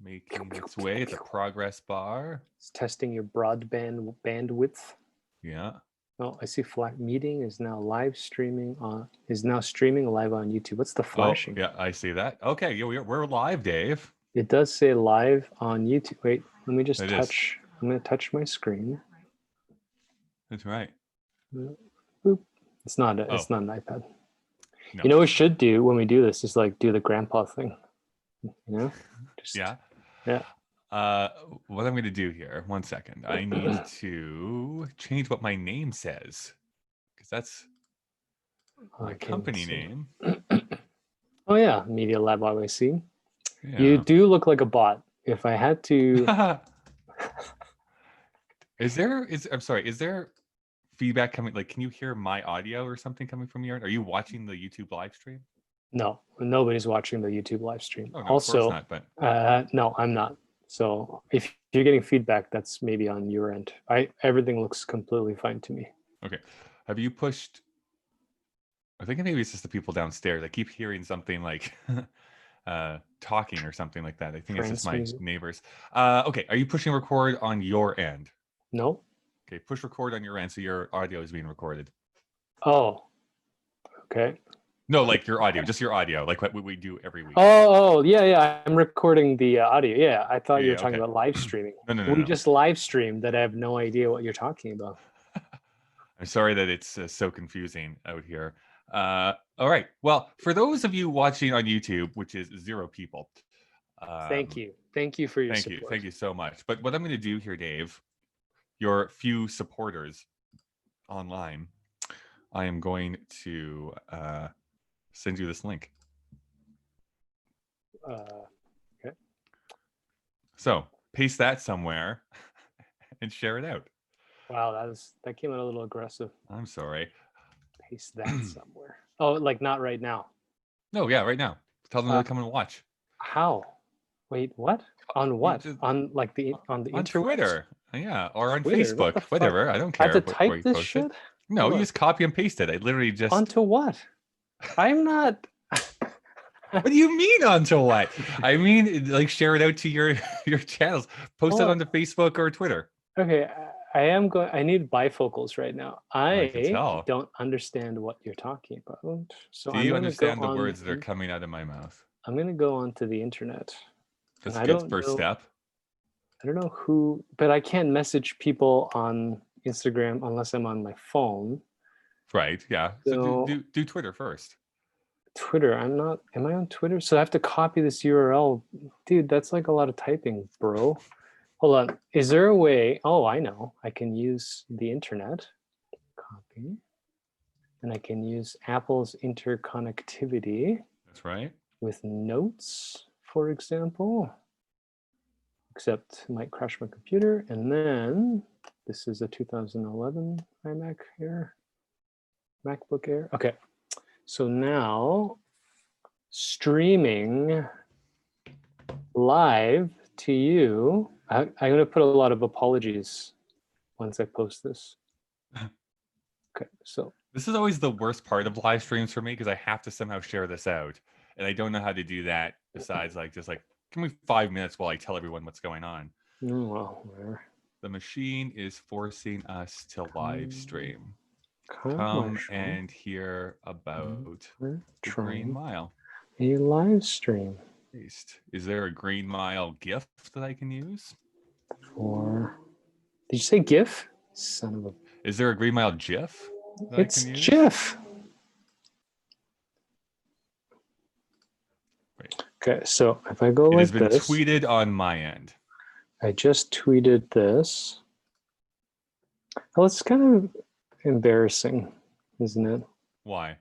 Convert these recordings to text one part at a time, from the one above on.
making its way at the progress bar. It's testing your broadband bandwidth. Yeah. Oh, I see. Flat meeting is now streaming live on YouTube. What's the flashing? Oh, yeah, I see that. Okay, yeah, we're live, Dave. It does say live on YouTube. Wait, let me just touch. Is. I'm going to touch my screen. That's right. Boop. It's not an iPad. No. You know what we should do when we do this is like do the grandpa thing. You know? Just, yeah. Yeah. What I'm going to do here, 1 second. I need to change what my name says, because that's my company name. Oh yeah, Media Lab YYC. Yeah. You do look like a bot. If I had to, is there feedback coming? Like, can you hear my audio or something coming from your end? Are you watching the YouTube live stream? No, nobody's watching the YouTube live stream. Oh, no, also, of course not, but no, I'm not. So if you're getting feedback, that's maybe on your end. Everything looks completely fine to me. Okay. Have you pushed? I think maybe it's just the people downstairs. I keep hearing something like talking or something like that. I think it's just my neighbors. Okay. Are you pushing record on your end? No. Okay. Push record on your end so your audio is being recorded. Oh. Okay. No, like your audio, just your audio, like what we do every week. Oh, yeah. I'm recording the audio. Yeah, I thought you were talking about live streaming. No. We just live streamed that I have no idea what you're talking about. I'm sorry that it's so confusing out here. All right. Well, for those of you watching on YouTube, which is 0 people. Thank you. Thank you for your support. Thank you so much. But what I'm going to do here, Dave, your few supporters online, I am going to send you this link. Okay. So paste that somewhere and share it out. Wow, that came out a little aggressive. I'm sorry. Paste that somewhere. Oh, like not right now. No, yeah, right now. Tell them to come and watch. How? Wait, what? On what? On the internet? Twitter. Yeah, or on Facebook. Whatever. I don't care. I have to type this shit? No, you just copy and paste it. I literally just onto what? I'm not. What do you mean onto what? I mean, like, share it out to your channels. Post it onto Facebook or Twitter. Okay, I need bifocals right now. I don't understand what you're talking about. So do you understand the words that are coming out of my mouth? I'm going to go onto the internet. That's a good first step. I don't know who, but I can't message people on Instagram unless I'm on my phone. Right, yeah. So do Twitter first. Twitter, am I on Twitter? So I have to copy this URL. Dude, that's like a lot of typing, bro. Hold on. Is there a way? Oh, I know. I can use the internet. Copy. And I can use Apple's interconnectivity. That's right. With Notes, for example. Except it might crash my computer. And then this is a 2011 iMac Air. MacBook Air. Okay. So now streaming live to you. I'm going to put a lot of apologies once I post this. Okay, so this is always the worst part of live streams for me because I have to somehow share this out, and I don't know how to do that. Besides, give me 5 minutes while I tell everyone what's going on. Oh, well, whatever. The machine is forcing us to live stream. Come and hear about the Green Mile. A live stream. Is there a Green Mile GIF that I can use? Did you say GIF? Son of a. Is there a Green Mile GIF? It's GIF. Wait. Okay, so if I go like this. It has been tweeted on my end. I just tweeted this. Well, it's kind of embarrassing, isn't it? Why?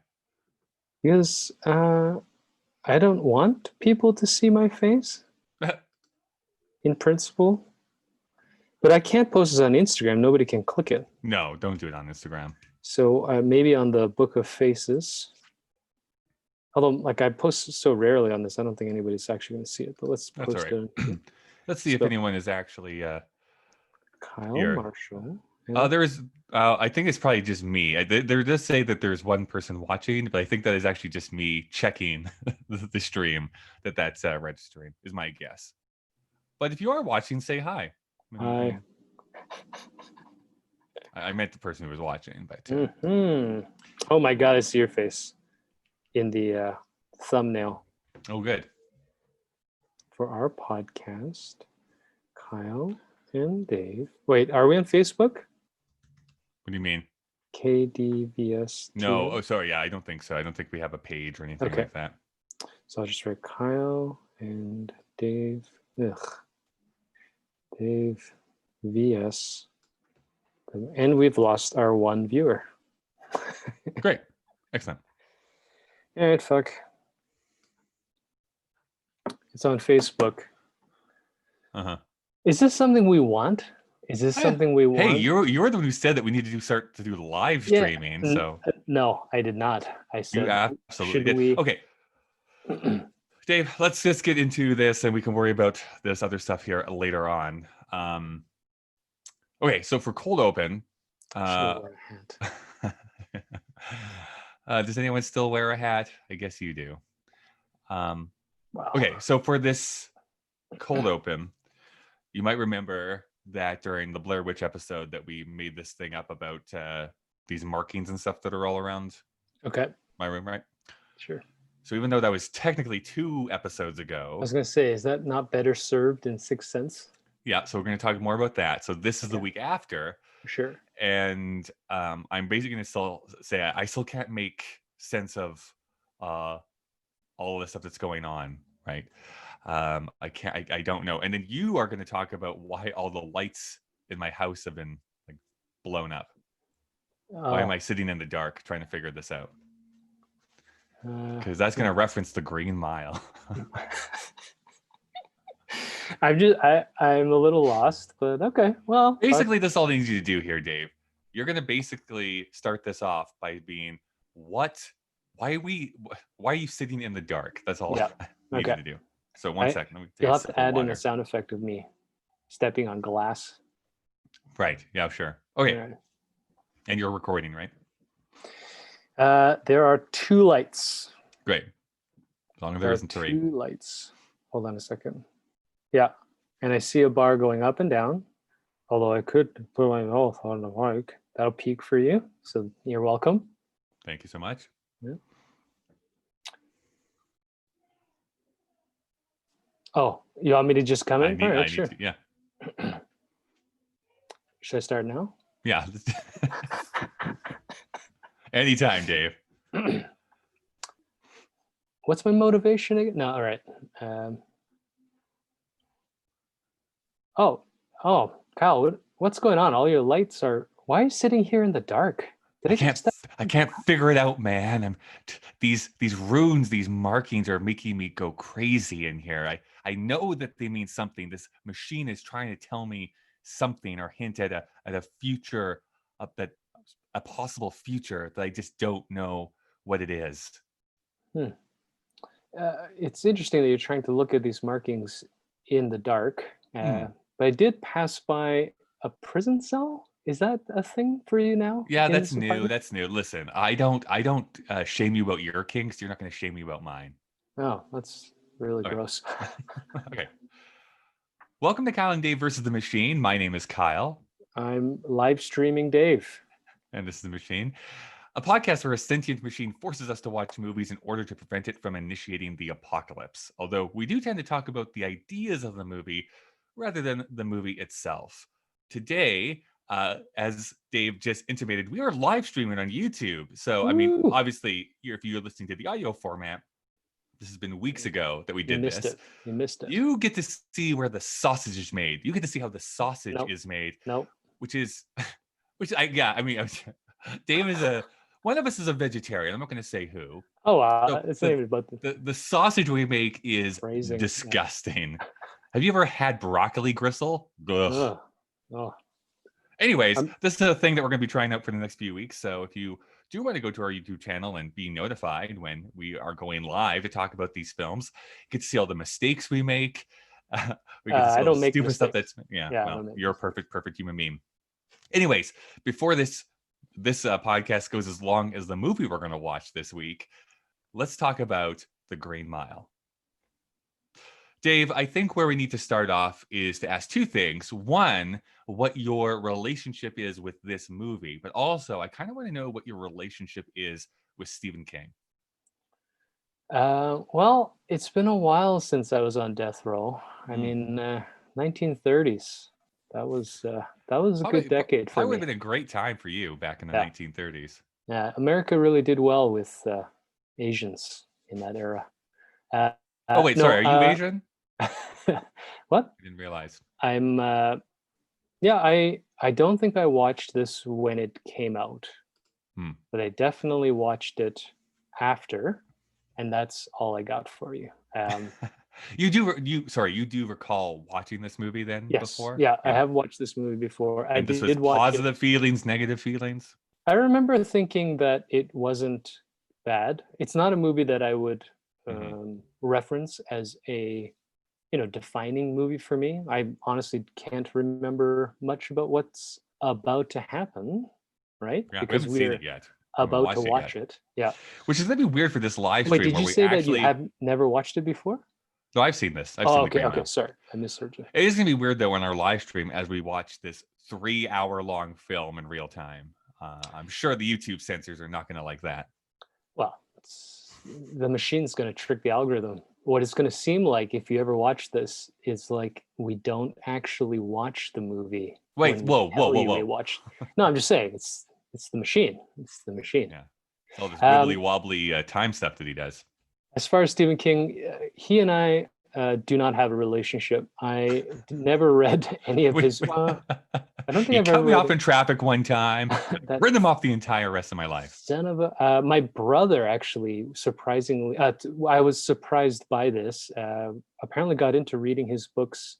Because I don't want people to see my face in principle, but I can't post this on Instagram. Nobody can click it. No, don't do it on Instagram. So maybe on the Book of Faces. Although, I post so rarely on this, I don't think anybody's actually going to see it. But let's post it. Let's see if anyone is actually Kyle here. Marshall. There's. I think it's probably just me. They just say that there's one person watching, but I think that is actually just me checking the stream that's registering. Is my guess. But if you are watching, say hi. Hi. I meant the person who was watching, but Oh my God, I see your face in the thumbnail oh, good. for our podcast. Kyle and Dave. Wait, are we on Facebook? What do you mean? KDVS. No. Oh, sorry. Yeah, I don't think so. I don't think we have a page or anything like that. So I'll just write Kyle and Dave. Dave VS. And we've lost our one viewer. Great. Excellent. All right, fuck. It's on Facebook. Uh-huh. Is this something we want? Is this something we want? Hey, you're the one who said that we need to start to do live streaming. So no, I did not. I said you absolutely did. We... Okay. Dave, let's just get into this and we can worry about this other stuff here later on. Okay, so for cold open, does anyone still wear a hat? I guess you do. Wow. Okay, so for this cold open, you might remember that during the Blair Witch episode that we made this thing up about these markings and stuff that are all around my room, right? Sure. So even though that was technically 2 episodes ago. I was going to say, is that not better served in Sixth Sense? Yeah, so we're going to talk more about that. So this is the week after. Sure. And I'm basically going to still say I still can't make sense of all of the stuff that's going on, right? I don't know. And then you are going to talk about why all the lights in my house have been like blown up. Why am I sitting in the dark trying to figure this out? Because that's going to reference the Green Mile. I'm a little lost, but okay. Well, basically, this all needs you to do here, Dave. You're going to basically start this off by being, why are you sitting in the dark? That's all I need you to do. So one second. Let me take you'll have to add in a sound effect of me stepping on glass. Right. Yeah, sure. Okay. Right. And you're recording, right? There are 2 lights. Great. As long as there isn't 3. 2 lights. Hold on a second. Yeah. And I see a bar going up and down. Although I could put my mouth on the mic. That'll peak for you. So you're welcome. Thank you so much. Yeah. Oh, you want me to just come in? All right, sure. Yeah. Should I start now? Yeah. Anytime, Dave. What's my motivation again? No, all right. Oh, Kyle, what's going on? All your lights are... Why are you sitting here in the dark? I can't figure it out, man. These runes, these markings are making me go crazy in here. I know that they mean something. This machine is trying to tell me something or hint at a future, a possible future that I just don't know what it is. It's interesting that you're trying to look at these markings in the dark. But I did pass by a prison cell. Is that a thing for you now? Yeah, that's new. That's new. Listen, I don't shame you about your kinks. You're not going to shame me about mine. Oh, that's really gross. Okay. Welcome to Kyle and Dave versus the Machine. My name is Kyle. I'm live streaming Dave. And this is the Machine, a podcast where a sentient machine forces us to watch movies in order to prevent it from initiating the apocalypse. Although we do tend to talk about the ideas of the movie rather than the movie itself. Today, as Dave just intimated, we are live streaming on YouTube. So, I mean, obviously, if you're listening to the audio format, this has been weeks ago that we did this. You missed it. You get to see where the sausage is made. You get to see how the sausage is made. Which Dave is one of us is a vegetarian. I'm not going to say who. Oh, wow. So it's not even about the sausage we make is disgusting. Yeah. Have you ever had broccoli gristle? Ugh. Oh. Anyways, this is a thing that we're going to be trying out for the next few weeks. So if you do want to go to our YouTube channel and be notified when we are going live to talk about these films, you get to see all the mistakes we make. We get to see all the stupid stuff that's you're a perfect human being. Anyways, before this podcast goes as long as the movie we're going to watch this week, let's talk about The Green Mile. Dave, I think where we need to start off is to ask two things. One, what your relationship is with this movie, but also I kind of want to know what your relationship is with Stephen King. Well, it's been a while since I was on death row. I Mm. mean, 1930s. That was a good decade for Probably me. would have been a great time for you back in the 1930s. Yeah, America really did well with Asians in that era. Oh wait, sorry, are you Asian? What? I didn't realize. I'm yeah, I don't think I watched this when it came out, but I definitely watched it after, and that's all I got for you. You do recall watching this movie then Yes, before? yeah, I have watched this movie before. I And this was did watch it. positive feelings, negative feelings? I remember thinking that it wasn't bad. It's not a movie that I would reference as a defining movie for me. I honestly can't remember much about what's about to happen, right? Yeah, we Because haven't seen we're it yet. about to watch it. Yeah. Which is gonna be weird for this live Wait, stream did where you we say that you actually. have never watched it before? No, I've seen this. I've Oh, seen the okay, Green okay. Mile. Sorry, I misheard you. It is gonna be weird though on our live stream as we watch this 3-hour long film in real time. I'm sure the YouTube censors are not gonna like that. Well, the machine's going to trick the algorithm. What it's going to seem like if you ever watch this is like we don't actually watch the movie. Wait, whoa. No, I'm just saying it's the machine. It's the machine. Yeah, it's all this wibbly wobbly time stuff that he does. As far as Stephen King, he and I do not have a relationship. I never read any of his. I don't think I've cut me off in traffic one time. Written him off the entire rest of my life. Son of a. My brother actually, surprisingly, I was surprised by this. Apparently, got into reading his books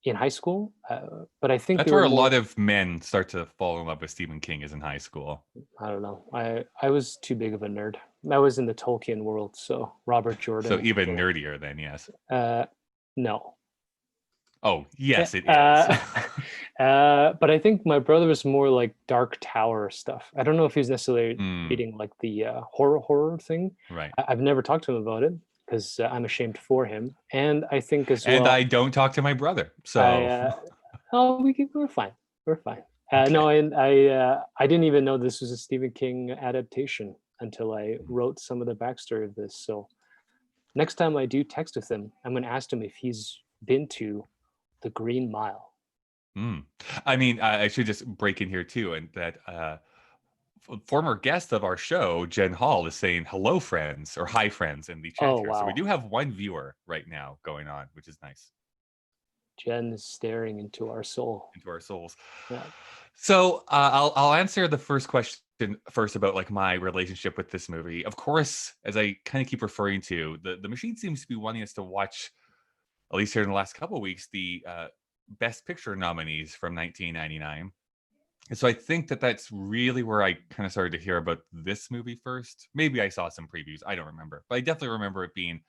in high school, but I think that's where a lot of men start to fall in love with Stephen King is in high school. I don't know. I was too big of a nerd. I was in the Tolkien world, so Robert Jordan. So even nerdier then, yes. No. Oh, yes, it is. But I think my brother was more like Dark Tower stuff. I don't know if he's necessarily reading like the horror thing. Right. I've never talked to him about it because I'm ashamed for him. And I think as well. And I don't talk to my brother. So. We're fine. We're fine. Okay. No, and I didn't even know this was a Stephen King adaptation until I wrote some of the backstory of this. So next time I do text with him, I'm going to ask him if he's been to the Green Mile. I mean, I should just break in here too, and that former guest of our show, Jen Hall, is saying hello, friends, or hi, friends, in the chat here. Wow. So we do have one viewer right now going on, which is nice. Jen is staring into our soul. Into our souls. Yeah. So I'll answer the first question first about like my relationship with this movie. Of course, as I kind of keep referring to, the machine seems to be wanting us to watch, at least here in the last couple of weeks, the Best Picture nominees from 1999. And so I think that that's really where I kind of started to hear about this movie first. Maybe I saw some previews. I don't remember. But I definitely remember it being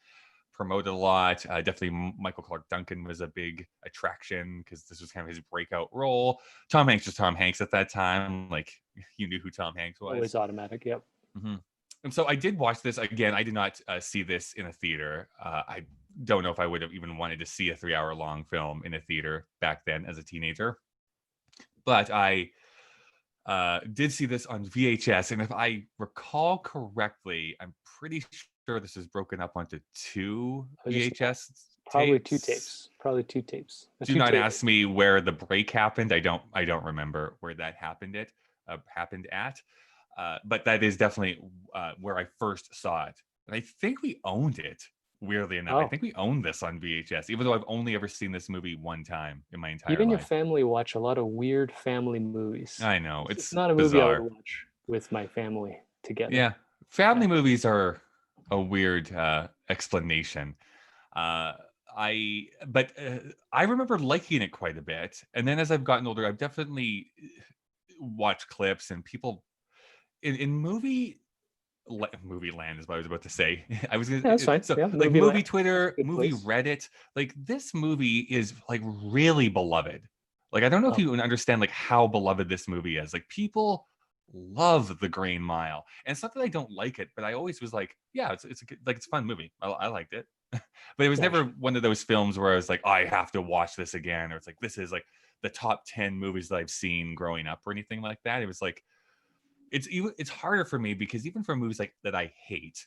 promoted a lot. Definitely Michael Clark Duncan was a big attraction because this was kind of his breakout role. Tom Hanks was Tom Hanks at that time. Like, you knew who Tom Hanks was. Always automatic, yep. Mm-hmm. And so I did watch this. Again, I did not see this in a theater. I don't know if I would have even wanted to see a 3-hour long film in a theater back then as a teenager. But I did see this on VHS. And if I recall correctly, I'm pretty sure this is broken up onto 2 VHS Probably tapes. Probably two tapes. Do not ask me where the break happened. I don't remember where that happened at. But that is definitely where I first saw it. And I think we owned it, weirdly enough. I think we owned this on VHS, even though I've only ever seen this movie one time in my entire life. You and your family watch a lot of weird family movies. I know. It's not a bizarre. movie I would watch with my family together. Yeah. Family movies are a weird explanation. I remember liking it quite a bit. And then as I've gotten older, I've definitely watched clips and people in movie land is what I was about to say. I was gonna that's fine. So yeah, like movie Twitter, movie Reddit, like this movie is like really beloved. Like I don't know if you understand like how beloved this movie is. Like people love The Green Mile. And it's not that I don't like it, but I always was like, yeah, it's a fun movie. I liked it. But it was never one of those films where I was like, oh, I have to watch this again, or it's like this is like the top 10 movies that I've seen growing up or anything like that. It was like it's harder for me because even for movies like that I hate,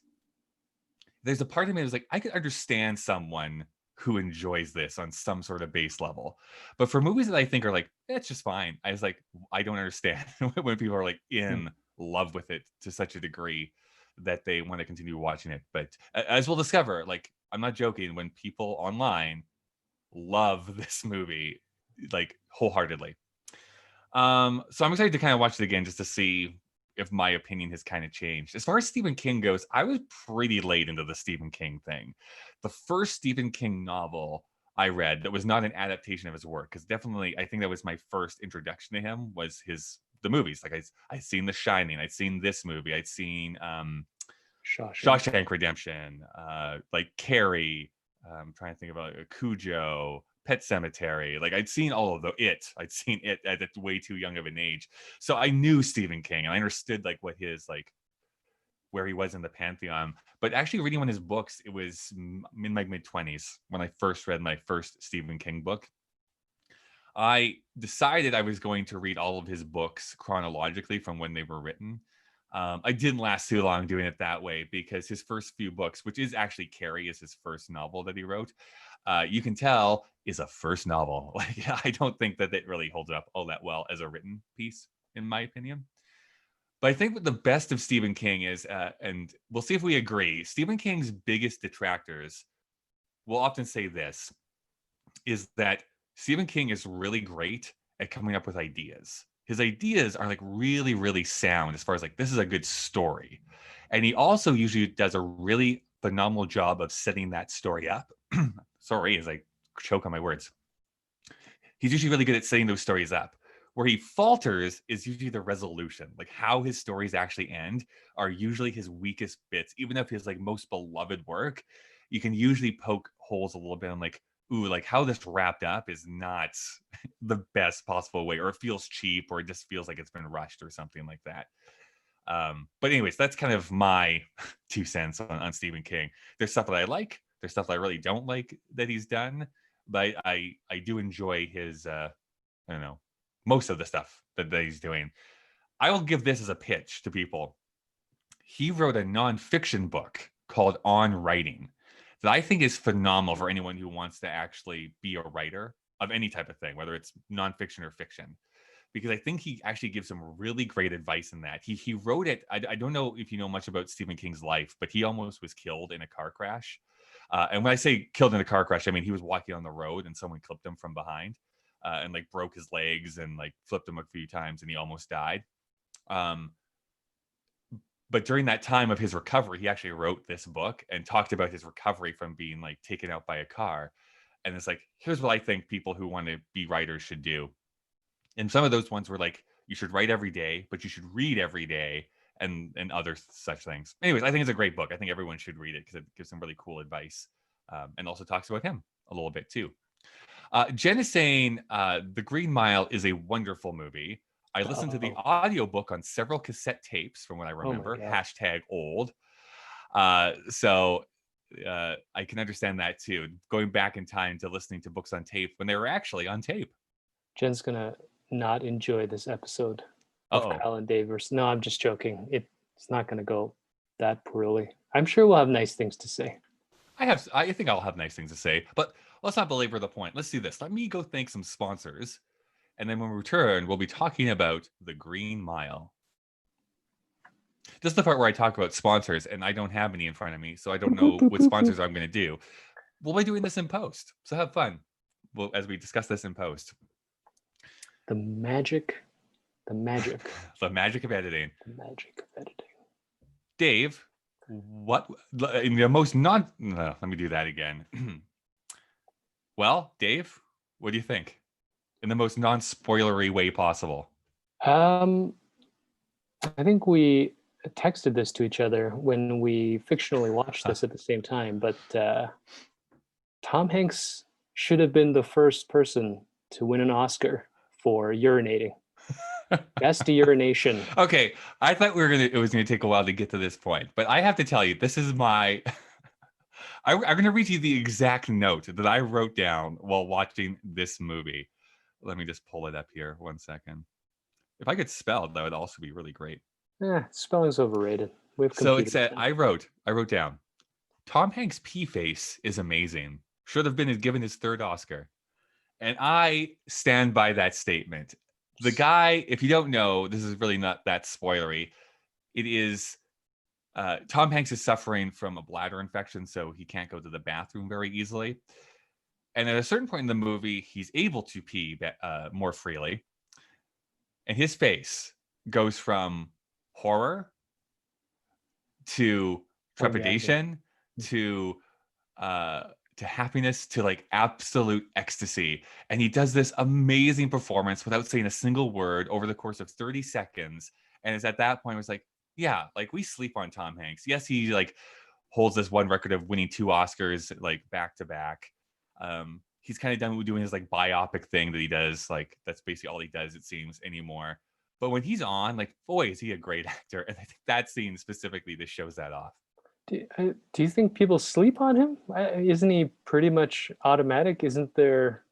there's a part of me that was like, I could understand someone who enjoys this on some sort of base level. But for movies that I think are like, it's just fine. I was like, I don't understand when people are like in love with it to such a degree that they want to continue watching it. But as we'll discover, like, I'm not joking, when people online love this movie, like wholeheartedly. So I'm excited to kind of watch it again just to see if my opinion has kind of changed. As far as Stephen King goes, I was pretty late into the Stephen King thing. The first Stephen King novel I read that was not an adaptation of his work, because definitely I think that was my first introduction to him, was the movies. Like I'd seen The Shining, I'd seen this movie, I'd seen Shawshank Redemption, like Carrie. I'm trying to think about Cujo, Pet Cemetery. Like I'd seen all of I'd seen it at way too young of an age. So I knew Stephen King and I understood like what his like where he was in the pantheon. But actually reading one of his books, it was in my mid-20s when I first read my first Stephen King book. I decided I was going to read all of his books chronologically from when they were written. I didn't last too long doing it that way because his first few books, which is actually Carrie, is his first novel that he wrote. You can tell is a first novel. Like I don't think that it really holds up all that well as a written piece, in my opinion. But I think what the best of Stephen King is, and we'll see if we agree, Stephen King's biggest detractors will often say this, is that Stephen King is really great at coming up with ideas. His ideas are like really, really sound as far as like, this is a good story. And he also usually does a really phenomenal job of setting that story up. Sorry, as I choke on my words. He's usually really good at setting those stories up. Where he falters is usually the resolution. Like how his stories actually end are usually his weakest bits. Even if his like most beloved work, you can usually poke holes a little bit. I'm like, ooh, like how this wrapped up is not the best possible way, or it feels cheap, or it just feels like it's been rushed or something like that. But anyways, that's kind of my 2 cents on Stephen King. There's stuff that I like. There's stuff that I really don't like that he's done. But I do enjoy his, I don't know, most of the stuff that he's doing. I will give this as a pitch to people. He wrote a nonfiction book called On Writing that I think is phenomenal for anyone who wants to actually be a writer of any type of thing, whether it's nonfiction or fiction. Because I think he actually gives some really great advice in that. He wrote it. I don't know if you know much about Stephen King's life, but he almost was killed in a car crash. And when I say killed in a car crash, I mean he was walking on the road and someone clipped him from behind and like broke his legs and like flipped him a few times and he almost died. But during that time of his recovery, he actually wrote this book and talked about his recovery from being like taken out by a car. And it's like, here's what I think people who want to be writers should do. And some of those ones were like, you should write every day, but you should read every day and other such things. Anyways, I think it's a great book. I think everyone should read it because it gives some really cool advice and also talks about him a little bit too. Jen is saying The Green Mile is a wonderful movie. I listened to the audiobook on several cassette tapes from what I remember. Hashtag old. So I can understand that too. Going back in time to listening to books on tape when they were actually on tape. Jen's going to not enjoy this episode of Kyle and Dave. No, I'm just joking. It's not going to go that poorly. I'm sure we'll have nice things to say. I think I'll have nice things to say, but let's not belabor the point. Let's do this. Let me go thank some sponsors. And then when we return, we'll be talking about The Green Mile. This is the part where I talk about sponsors, and I don't have any in front of me, so I don't know what sponsors I'm going to do. We'll be doing this in post, so have fun as we discuss this in post. The magic. The magic of editing. The magic of editing. Dave, what in the most no, let me do that again. Well, Dave, what do you think? In the most non-spoilery way possible. I think we texted this to each other when we fictionally watched this at the same time, but Tom Hanks should have been the first person to win an Oscar for urinating. Best urination. Okay, I thought it was gonna take a while to get to this point, but I have to tell you, this is my. I'm gonna read you the exact note that I wrote down while watching this movie. Let me just pull it up here. 1 second. If I could spell, that would also be really great. Spelling's overrated. We have So it computers said, now. I wrote down, Tom Hanks' pee face is amazing. Should have been given his third Oscar. And I stand by that statement. The guy, if you don't know, this is really not that spoilery. It is Tom Hanks is suffering from a bladder infection, so he can't go to the bathroom very easily. And at a certain point in the movie, he's able to pee more freely. And his face goes from horror to trepidation to happiness to like absolute ecstasy. And he does this amazing performance without saying a single word over the course of 30 seconds. And it's at that point, it was like, yeah, like we sleep on Tom Hanks. Yes, he like holds this one record of winning 2 Oscars like back to back. He's kind of done with doing his like biopic thing that he does. Like that's basically all he does, it seems, anymore. But when he's on, like, boy, is he a great actor. And I think that scene specifically just shows that off. Do you think people sleep on him? Isn't he pretty much automatic? Isn't there?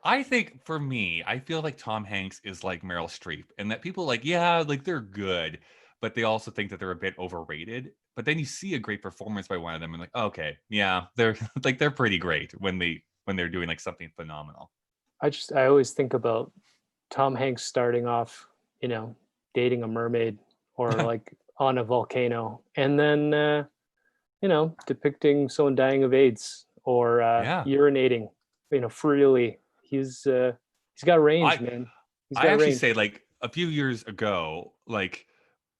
I think for me, I feel like Tom Hanks is like Meryl Streep, and that people like, yeah, like they're good, but they also think that they're a bit overrated. But then you see a great performance by one of them, and like, okay, yeah, they're like they're pretty great when they're doing like something phenomenal. I always think about Tom Hanks starting off, dating a mermaid or like on a volcano, and then depicting someone dying of AIDS or urinating, freely. He's got range, man. I actually say like a few years ago, like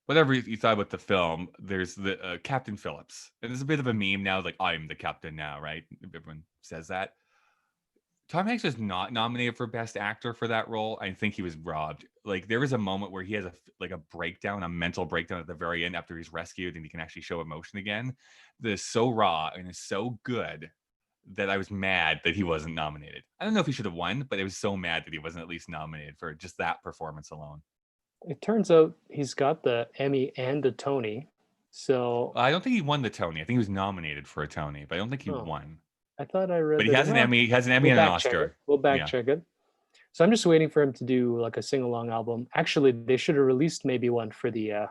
whatever you thought about the film, there's the Captain Phillips, and there's a bit of a meme now, like I'm the captain now, right? Everyone says that. Tom Hanks was not nominated for Best Actor for that role. I think he was robbed. Like there was a moment where he has a mental breakdown at the very end after he's rescued and he can actually show emotion again. That is so raw and is so good that I was mad that he wasn't nominated. I don't know if he should have won, but I was so mad that he wasn't at least nominated for just that performance alone. It turns out he's got the Emmy and the Tony. So I don't think he won the Tony. I think he was nominated for a Tony, but I don't think he won. I thought I read. But he has an Emmy. He has an Emmy and an Oscar. We'll back check it. So I'm just waiting for him to do like a sing-along album. Actually, they should have released maybe one for the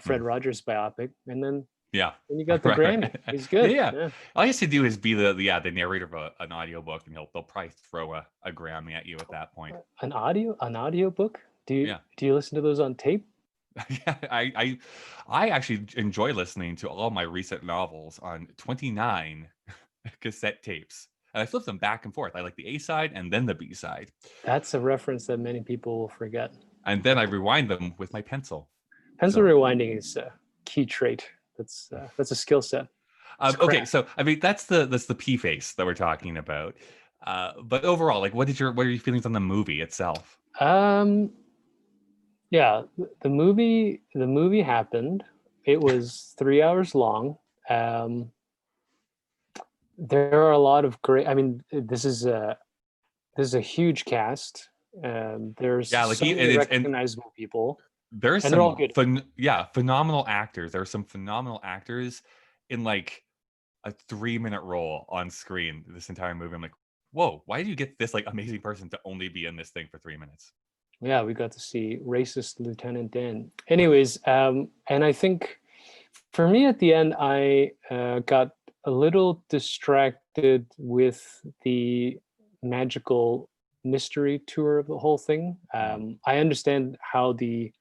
Fred Rogers biopic, and then when you got the Grammy, he's good. Yeah. All he has to do is be the narrator of an audiobook, and they'll probably throw a Grammy at you at that point. An audiobook? Do you listen to those on tape? Yeah, I actually enjoy listening to all my recent novels on 29 cassette tapes. And I flip them back and forth. I like the A side and then the B side. That's a reference that many people will forget. And then I rewind them with my pencil. Pencil rewinding is a key trait. That's a skill set. Okay, so I mean that's the P face that we're talking about. But overall, like what are your feelings on the movie itself? Yeah, the movie happened. It was 3 hours long. There are a lot of great. I mean, this is a huge cast. There's so many recognizable people. There's some phenomenal actors. There are some phenomenal actors in like a 3-minute role on screen this entire movie. I'm like, whoa, why did you get this like amazing person to only be in this thing for 3 minutes? Yeah, we got to see racist Lieutenant Dan. Anyways, and I think for me at the end, I got a little distracted with the magical mystery tour of the whole thing. I understand how the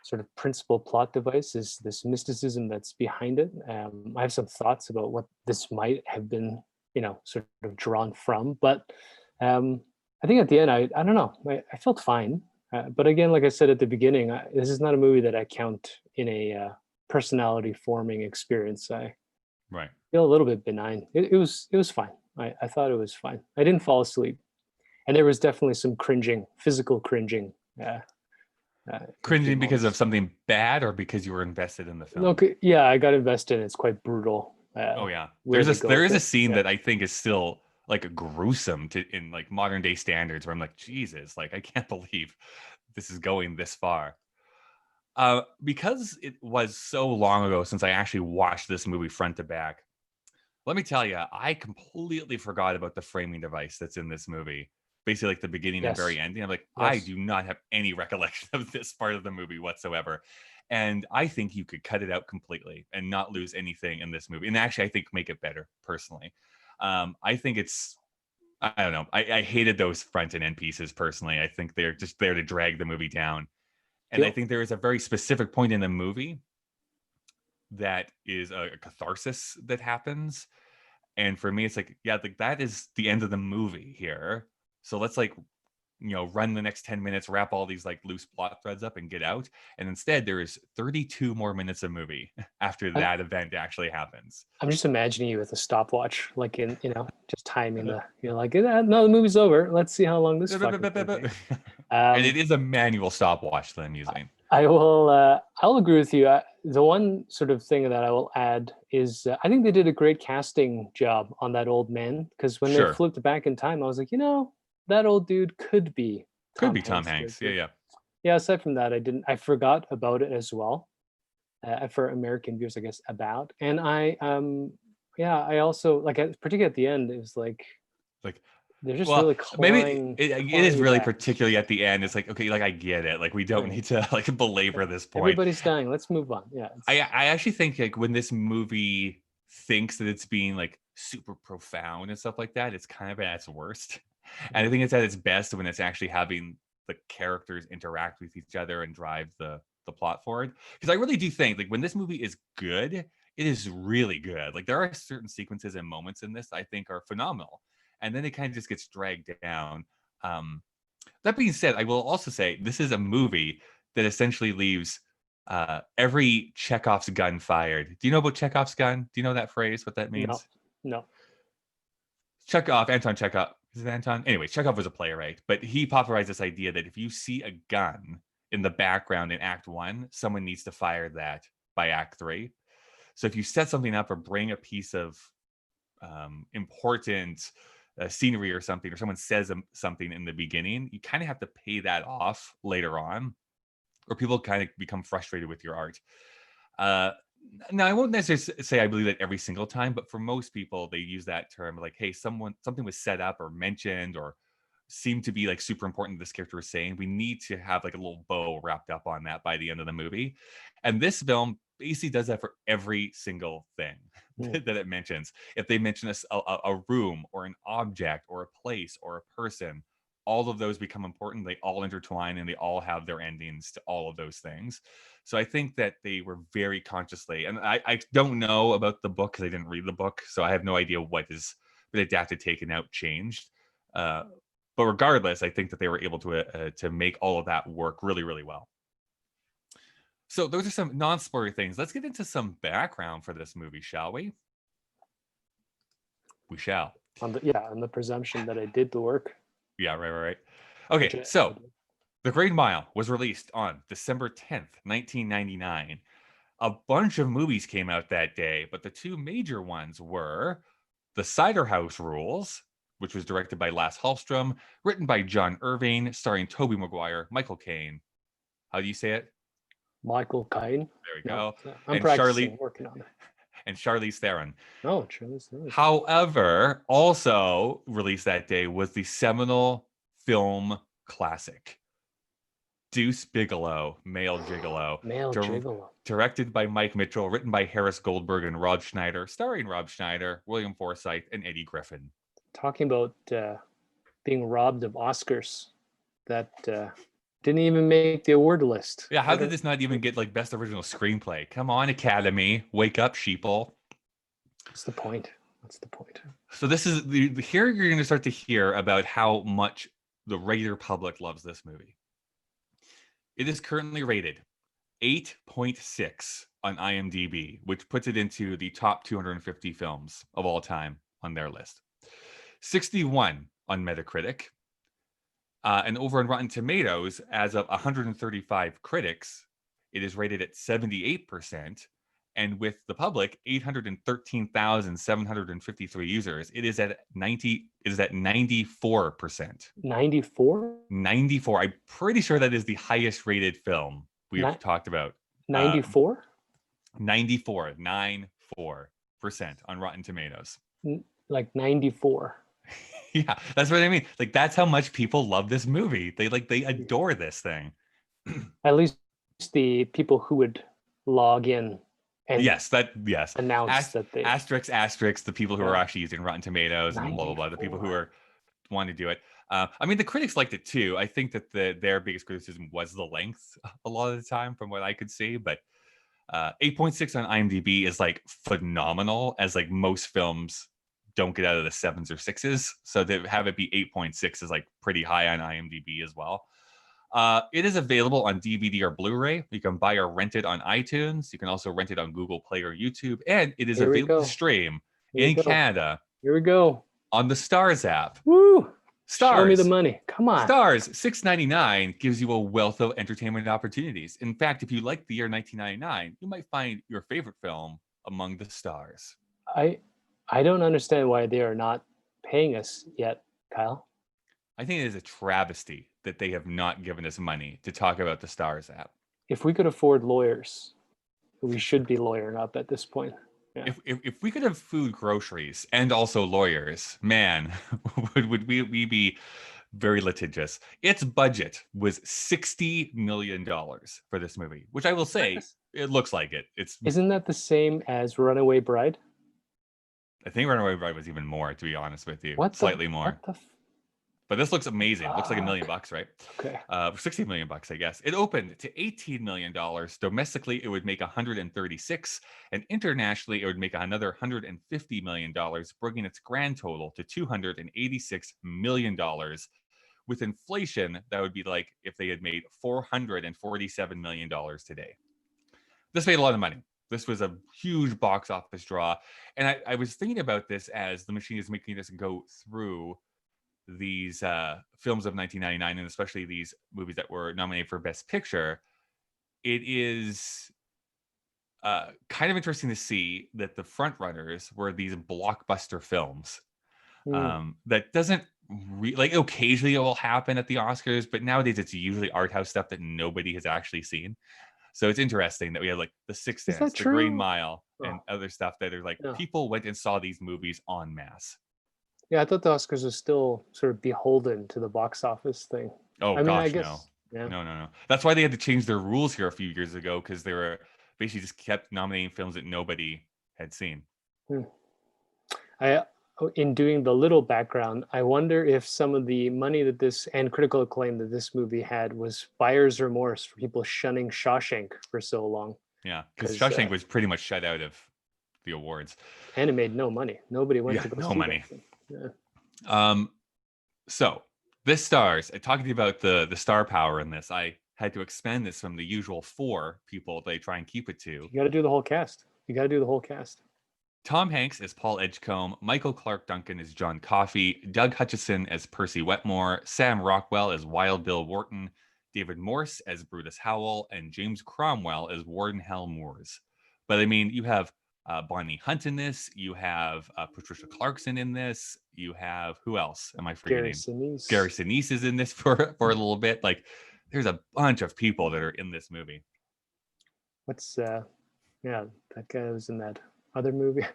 sort of principal plot device is this mysticism that's behind it. I have some thoughts about what this might have been, sort of drawn from, but I think at the end, I don't know, I felt fine. But again, like I said at the beginning, this is not a movie that I count in a personality forming experience. I feel a little bit benign. It was fine. I thought it was fine. I didn't fall asleep. And there was definitely some physical cringing. Cringing because of something bad or because you were invested in the film? Look, yeah, I got invested. It's quite brutal. There is a scene that I think is still like gruesome in like modern day standards, where I'm like, Jesus, like I can't believe this is going this far. Because it was so long ago since I actually watched this movie front to back, let me tell you, I completely forgot about the framing device that's in this movie. Basically, like the beginning and very ending. I'm like, I do not have any recollection of this part of the movie whatsoever. And I think you could cut it out completely and not lose anything in this movie. And actually, I think make it better, personally. I think I don't know. I hated those front and end pieces, personally. I think they're just there to drag the movie down. And I think there is a very specific point in the movie that is a catharsis that happens. And for me, it's like, yeah, like that is the end of the movie here. So let's like, run the next 10 minutes, wrap all these like loose plot threads up and get out. And instead there is 32 more minutes of movie after that event actually happens. I'm just imagining you with a stopwatch, like in, just timing like, no, the movie's over. Let's see how long this fucking thing. And it is a manual stopwatch that I'm using. I'll agree with you. The one sort of thing that I will add is I think they did a great casting job on that old man, because when they flipped back in time, I was like, that old dude could be Tom Hanks. Yeah. Aside from that, I forgot about it as well. For American viewers, I guess, and I also like, particularly at the end, it was like they're just really clawing. Maybe it is really back. Particularly at the end. It's like, okay, like I get it. Like we don't need to like belabor this point. Everybody's dying. Let's move on. Yeah. I actually think like when this movie thinks that it's being like super profound and stuff like that, it's kind of at its worst. And I think it's at its best when it's actually having the characters interact with each other and drive the plot forward. Because I really do think like when this movie is good, it is really good. Like there are certain sequences and moments in this I think are phenomenal. And then it kind of just gets dragged down. That being said, I will also say this is a movie that essentially leaves every Chekhov's gun fired. Do you know about Chekhov's gun? Do you know that phrase, what that means? No. Anton Chekhov. Is it Anton? Anyway, Chekhov was a playwright, but he popularized this idea that if you see a gun in the background in Act 1, someone needs to fire that by Act 3. So if you set something up or bring a piece of important scenery or something, or someone says something in the beginning, you kind of have to pay that off later on, or people kind of become frustrated with your art. Now, I won't necessarily say I believe that every single time, but for most people, they use that term like, hey, something was set up or mentioned or seemed to be like super important this character was saying. We need to have like a little bow wrapped up on that by the end of the movie. And this film basically does that for every single thing that it mentions. If they mention a room or an object or a place or a person, all of those become important. They all intertwine and they all have their endings to all of those things. So I think that they were very consciously, and I don't know about the book because I didn't read the book, so I have no idea what has been adapted, taken out, changed. But regardless, I think that they were able to make all of that work really, really well. So those are some non-spoiler things. Let's get into some background for this movie, shall we? We shall. On the presumption that I did the work. Yeah, right. Okay, so The Green Mile was released on December 10th, 1999. A bunch of movies came out that day, but the two major ones were The Cider House Rules, which was directed by Lasse Hallström, written by John Irving, starring Tobey Maguire, Michael Caine. How do you say it? Michael Caine. There we go. I'm practicing, working on it. And Charlize Theron. Oh, Charlize Theron. However, also released that day was the seminal film classic, Deuce Bigalow, Male Gigolo. Directed by Mike Mitchell, written by Harris Goldberg and Rob Schneider, starring Rob Schneider, William Forsythe, and Eddie Griffin. Talking about being robbed of Oscars that didn't even make the award list. Yeah, how did this not even get like Best Original Screenplay? Come on, Academy, wake up, sheeple. What's the point? So this is here you're going to start to hear about how much the regular public loves this movie. It is currently rated 8.6 on IMDb, which puts it into the top 250 films of all time on their list. 61 on Metacritic. And over on Rotten Tomatoes, as of 135 critics, it is rated at 78%. And with the public, 813,753 users. It is at 94%. 94? 94. I'm pretty sure that is the highest rated film we've talked about. 94? 94% on Rotten Tomatoes. Like 94. Yeah, that's what I mean. Like, that's how much people love this movie. They adore this thing. At least the people who would log in and announce that they asterisk the people who are actually using Rotten Tomatoes and blah blah blah, the people who want to do it. I mean, the critics liked it too. I think that their biggest criticism was the length a lot of the time, from what I could see. But 8.6 on IMDb is like phenomenal, as like most films don't get out of the 7s or 6s. So to have it be 8.6 is like pretty high on IMDb as well. It is available on DVD or Blu-ray. You can buy or rent it on iTunes. You can also rent it on Google Play or YouTube. And it is available to stream in Canada. Here we go. On the Stars app. Woo! Stars. Show me the money. Come on. Stars, $6.99 gives you a wealth of entertainment opportunities. In fact, if you like the year 1999, you might find your favorite film among the stars. I don't understand why they are not paying us yet, Kyle. I think it is a travesty that they have not given us money to talk about the Stars app. If we could afford lawyers, we should be lawyering up at this point. Yeah. If we could have food, groceries, and also lawyers, man, would we be very litigious. Its budget was $60 million for this movie, which I will say, it looks like it. Isn't that the same as Runaway Bride? I think Runaway Bride was even more, to be honest with you. Slightly more. But this looks amazing. It looks like $1 million, right? Okay. $60 million, I guess. It opened to $18 million. Domestically, it would make 136, and internationally, it would make another $150 million, bringing its grand total to $286 million. With inflation, that would be like if they had made $447 million today. This made a lot of money. This was a huge box office draw. And I was thinking about this as the machine is making us go through these films of 1999, and especially these movies that were nominated for Best Picture. It is kind of interesting to see that the front runners were these blockbuster films. That doesn't like, occasionally it will happen at the Oscars, but nowadays it's usually art house stuff that nobody has actually seen. So it's interesting that we have like The Sixth Sense, The Green Mile, and other stuff that are like, people went and saw these movies en masse. Yeah, I thought the Oscars was still sort of beholden to the box office thing. Oh, I guess, no. No. That's why they had to change their rules here a few years ago, because they were basically just kept nominating films that nobody had seen. In doing the little background, I wonder if some of the money that this and critical acclaim that this movie had was buyer's remorse for people shunning Shawshank for so long. Yeah, because Shawshank was pretty much shut out of the awards. And it made no money. Nobody went to go see money. Yeah. So this Stars, talking to you about the star power in this, I had to expand this from the usual 4 people they try and keep it to. You got to do the whole cast. Tom Hanks as Paul Edgecombe, Michael Clark Duncan as John Coffey, Doug Hutchison as Percy Wetmore, Sam Rockwell as Wild Bill Wharton, David Morse as Brutus Howell, and James Cromwell as Warden Hal Moores. But I mean, you have Bonnie Hunt in this. You have Patricia Clarkson in this. You have, who else am I forgetting? Gary Sinise is in this for a little bit. Like, there's a bunch of people that are in this movie. That guy was in that other movie.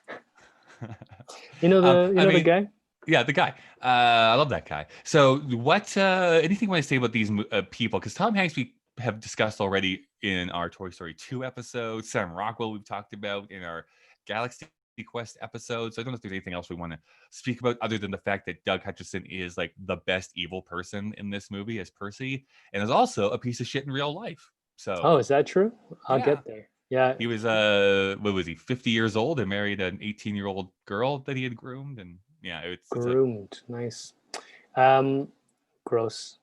The guy? Yeah, the guy. I love that guy. So what, anything you want to say about these people? Because Tom Hanks, we have discussed already in our Toy Story 2 episode. Sam Rockwell, we've talked about in our Galaxy Quest episode. So I don't know if there's anything else we want to speak about other than the fact that Doug Hutchison is like the best evil person in this movie as Percy, and is also a piece of shit in real life. So, is that true? I'll get there. Yeah, he was 50 years old and married an 18-year-old girl that he had groomed, and groomed. Nice. Gross.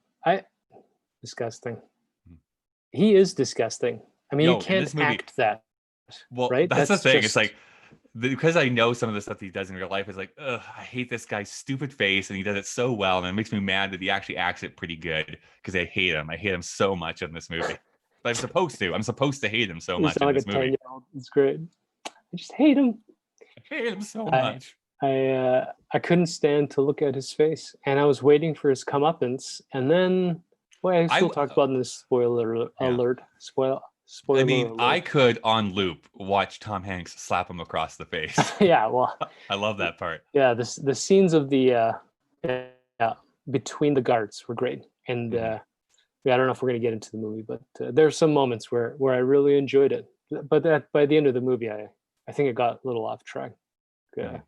Disgusting. He is disgusting. I mean, he can't act that. Well, right? That's the thing. It's like, because I know some of the stuff he does in real life, is like, ugh, I hate this guy's stupid face, and he does it so well, and it makes me mad that he actually acts it pretty good, because I hate him. I hate him so much in this movie. But I'm supposed to hate him so much in this movie. It's great. I just hate him. I hate him so much. I couldn't stand to look at his face, and I was waiting for his comeuppance, and then, I still talk about in this spoiler alert. Spoiler I mean, alert. I could on loop watch Tom Hanks slap him across the face. Yeah, well, I love that part. Yeah, the scenes of the between the guards were great, and I don't know if we're gonna get into the movie, but there's some moments where I really enjoyed it. But by the end of the movie, I think it got a little off track because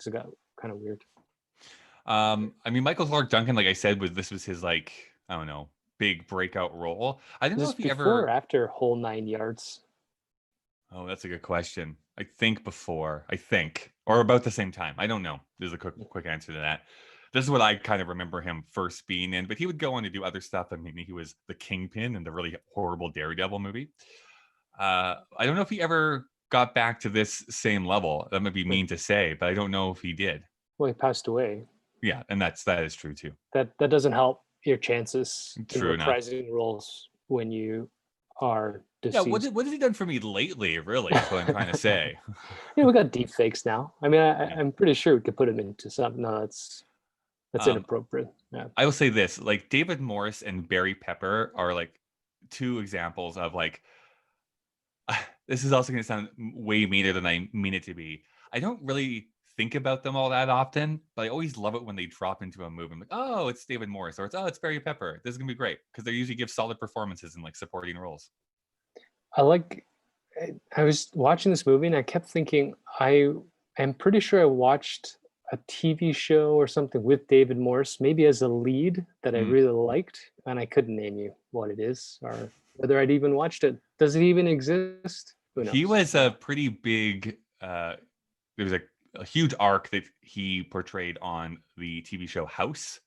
it got kind of weird. I mean, Michael Clarke Duncan, like I said, this was his, like, I don't know, big breakout role. I don't know if he before or after Whole 9 Yards. Oh, that's a good question. I think before. Or about the same time. I don't know. There's a quick answer to that. This is what I kind of remember him first being in, but he would go on to do other stuff. I mean, he was the Kingpin in the really horrible Daredevil movie. I don't know if he ever got back to this same level. That might be mean to say, but I don't know if he did. Well, he passed away. Yeah, and that is true too. That doesn't help your chances True in reprising roles when you are deceased. Yeah, what has he done for me lately, really, is what I'm trying to say. Yeah, we got deep fakes now. I mean, I'm pretty sure we could put him into something. No, that's inappropriate. Yeah. I will say this, like David Morse and Barry Pepper are like two examples of like, this is also going to sound way meaner than I mean it to be. I don't really think about them all that often, but I always love it when they drop into a movie. I'm like, oh, it's David Morse, or it's Barry Pepper. This is gonna be great, because they usually give solid performances in like supporting roles. I was watching this movie and I kept thinking, I'm pretty sure I watched a TV show or something with David Morse, maybe as a lead, that I really liked, and I couldn't name you what it is or whether I'd even watched it. Does it even exist? Who knows? He was a pretty big there was a huge arc that he portrayed on the TV show House,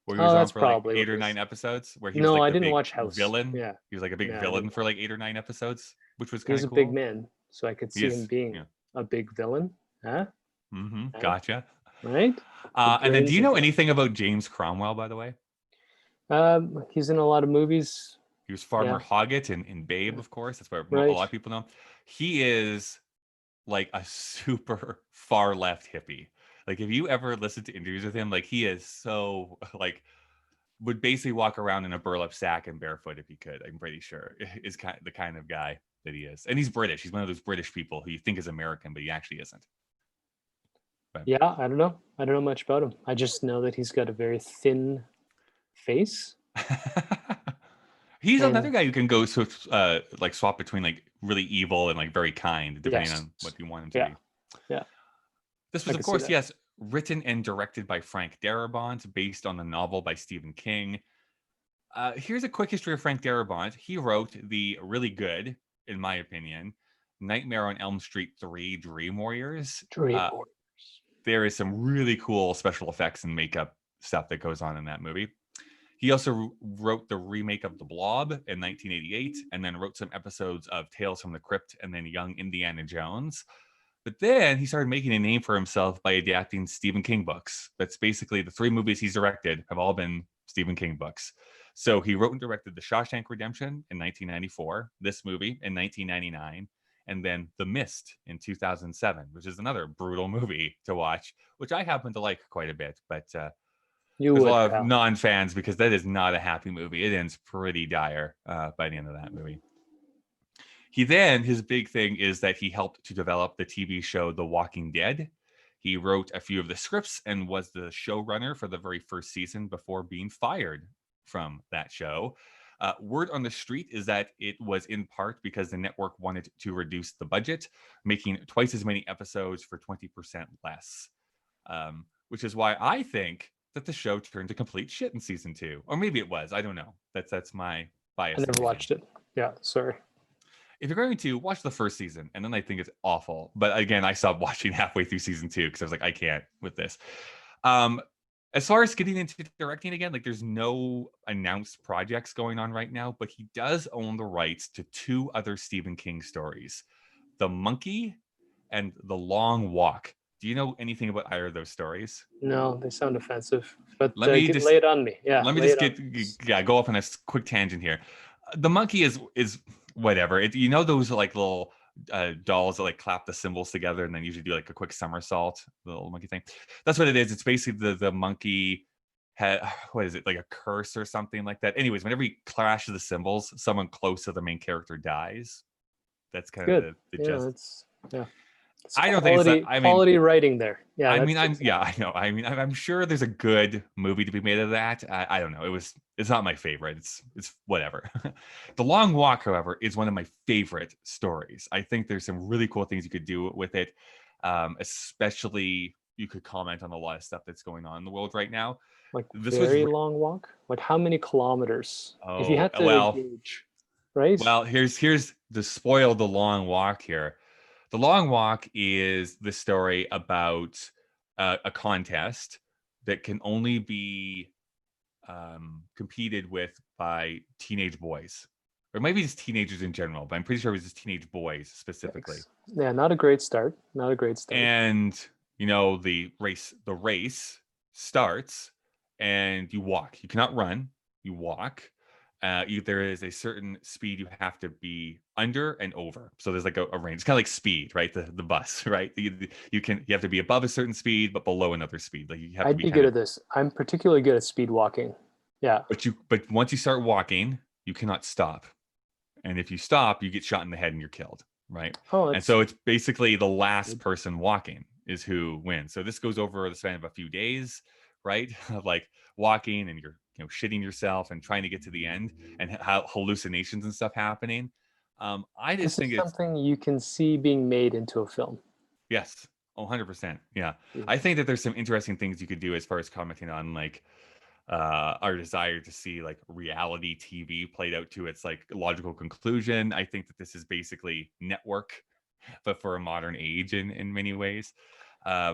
where he was on for like 8 or 9 episodes. Where he was like I didn't watch House. Villain. Yeah, he was like a big villain for like 8 or 9 episodes, which was kind of cool. He was a big man, so I could see him being a big villain. Huh? Gotcha. Right. And then, do you know anything about James Cromwell, by the way? He's in a lot of movies. He was Farmer Hoggett in Babe, of course. That's where a lot of people know. He is like a super far left hippie. Like, if you ever listen to interviews with him, like, he is so like would basically walk around in a burlap sack and barefoot if he could. I'm pretty sure is the kind of guy that he is. And he's British. He's one of those British people who you think is American, but he actually isn't. But, yeah, I don't know. I don't know much about him. I just know that he's got a very thin face. He's another guy who can go like swap between like really evil and like very kind, depending on what you want him to be. Yeah. This was, of course, written and directed by Frank Darabont, based on the novel by Stephen King. Here's a quick history of Frank Darabont. He wrote the really good, in my opinion, Nightmare on Elm Street 3 Dream Warriors. There is some really cool special effects and makeup stuff that goes on in that movie. He also wrote the remake of The Blob in 1988, and then wrote some episodes of Tales from the Crypt and then Young Indiana Jones. But then he started making a name for himself by adapting Stephen King books. That's basically the 3 movies he's directed have all been Stephen King books. So he wrote and directed The Shawshank Redemption in 1994, this movie in 1999, and then The Mist in 2007, which is another brutal movie to watch, which I happen to like quite a bit. But there's a lot of non-fans because that is not a happy movie. It ends pretty dire by the end of that movie. His big thing is that he helped to develop the TV show The Walking Dead. He wrote a few of the scripts and was the showrunner for the very first season before being fired from that show. Word on the street is that it was in part because the network wanted to reduce the budget, making twice as many episodes for 20% less. Which is why I think that the show turned to complete shit in season 2. Or maybe it was. I don't know. That's my bias. I never watched it. Yeah, sorry. If you're going to watch the first season, and then I think it's awful. But again, I stopped watching halfway through season 2 because I was like, I can't with this. As far as getting into directing again, like there's no announced projects going on right now, but he does own the rights to 2 other Stephen King stories, The Monkey and The Long Walk. Do you know anything about either of those stories? No, they sound offensive. But lay it on me. Yeah. Let me just go off on a quick tangent here. The Monkey is whatever. You know those like little dolls that like clap the cymbals together and then usually do like a quick somersault, the little monkey thing. That's what it is. It's basically the monkey had, what is it, like a curse or something like that. Anyways, whenever he clashes the cymbals, someone close to the main character dies. That's kind Good. of the Yeah, gist. it's It's I don't think it's that. I mean, quality writing there. Yeah, I know. I mean, I'm sure there's a good movie to be made of that. I don't know. It's not my favorite. It's whatever. The Long Walk, however, is one of my favorite stories. I think there's some really cool things you could do with it. Especially you could comment on a lot of stuff that's going on in the world right now. like This was very long walk. Like how many kilometers? If you oh had to gauge, right? well, here's the spoil the Long Walk here. The Long Walk is the story about a contest that can only be competed with by teenage boys, or maybe just teenagers in general. But I'm pretty sure it was just teenage boys specifically. Yeah, not a great start. Not a great start. And you know the race starts, and you walk. You cannot run. You walk. There is a certain speed you have to be under and over. So there's like a range. It's kind of like speed, right? The bus, right? You have to be above a certain speed, but below another speed. Like you have I'd to be be good at this. I'm particularly good at speed walking. Yeah. But once you start walking, you cannot stop. And if you stop, you get shot in the head and you're killed, right? And so it's basically the last person walking is who wins. So this goes over the span of a few days, right? Like walking and you're shitting yourself and trying to get to the end and how hallucinations and stuff happening. I just think it's something you can see being made into a film. Yes, 100%. Yeah, I think that there's some interesting things you could do as far as commenting on like our desire to see like reality TV played out to its like logical conclusion. I think that this is basically Network, but for a modern age in many ways. I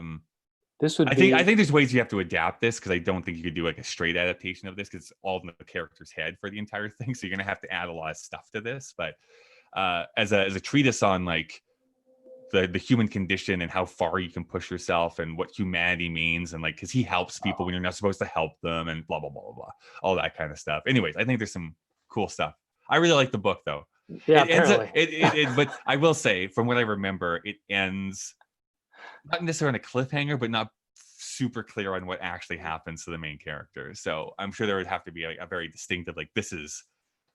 think there's ways you have to adapt this because I don't think you could do like a straight adaptation of this because it's all in the character's head for the entire thing. So you're gonna have to add a lot of stuff to this. But as a treatise on like the human condition and how far you can push yourself and what humanity means and like because he helps people when you're not supposed to help them and blah blah blah blah blah, all that kind of stuff. Anyways, I think there's some cool stuff. I really like the book though. Yeah, but I will say, from what I remember, it ends not necessarily on a cliffhanger, but not super clear on what actually happens to the main character. So I'm sure there would have to be a very distinctive, like, this is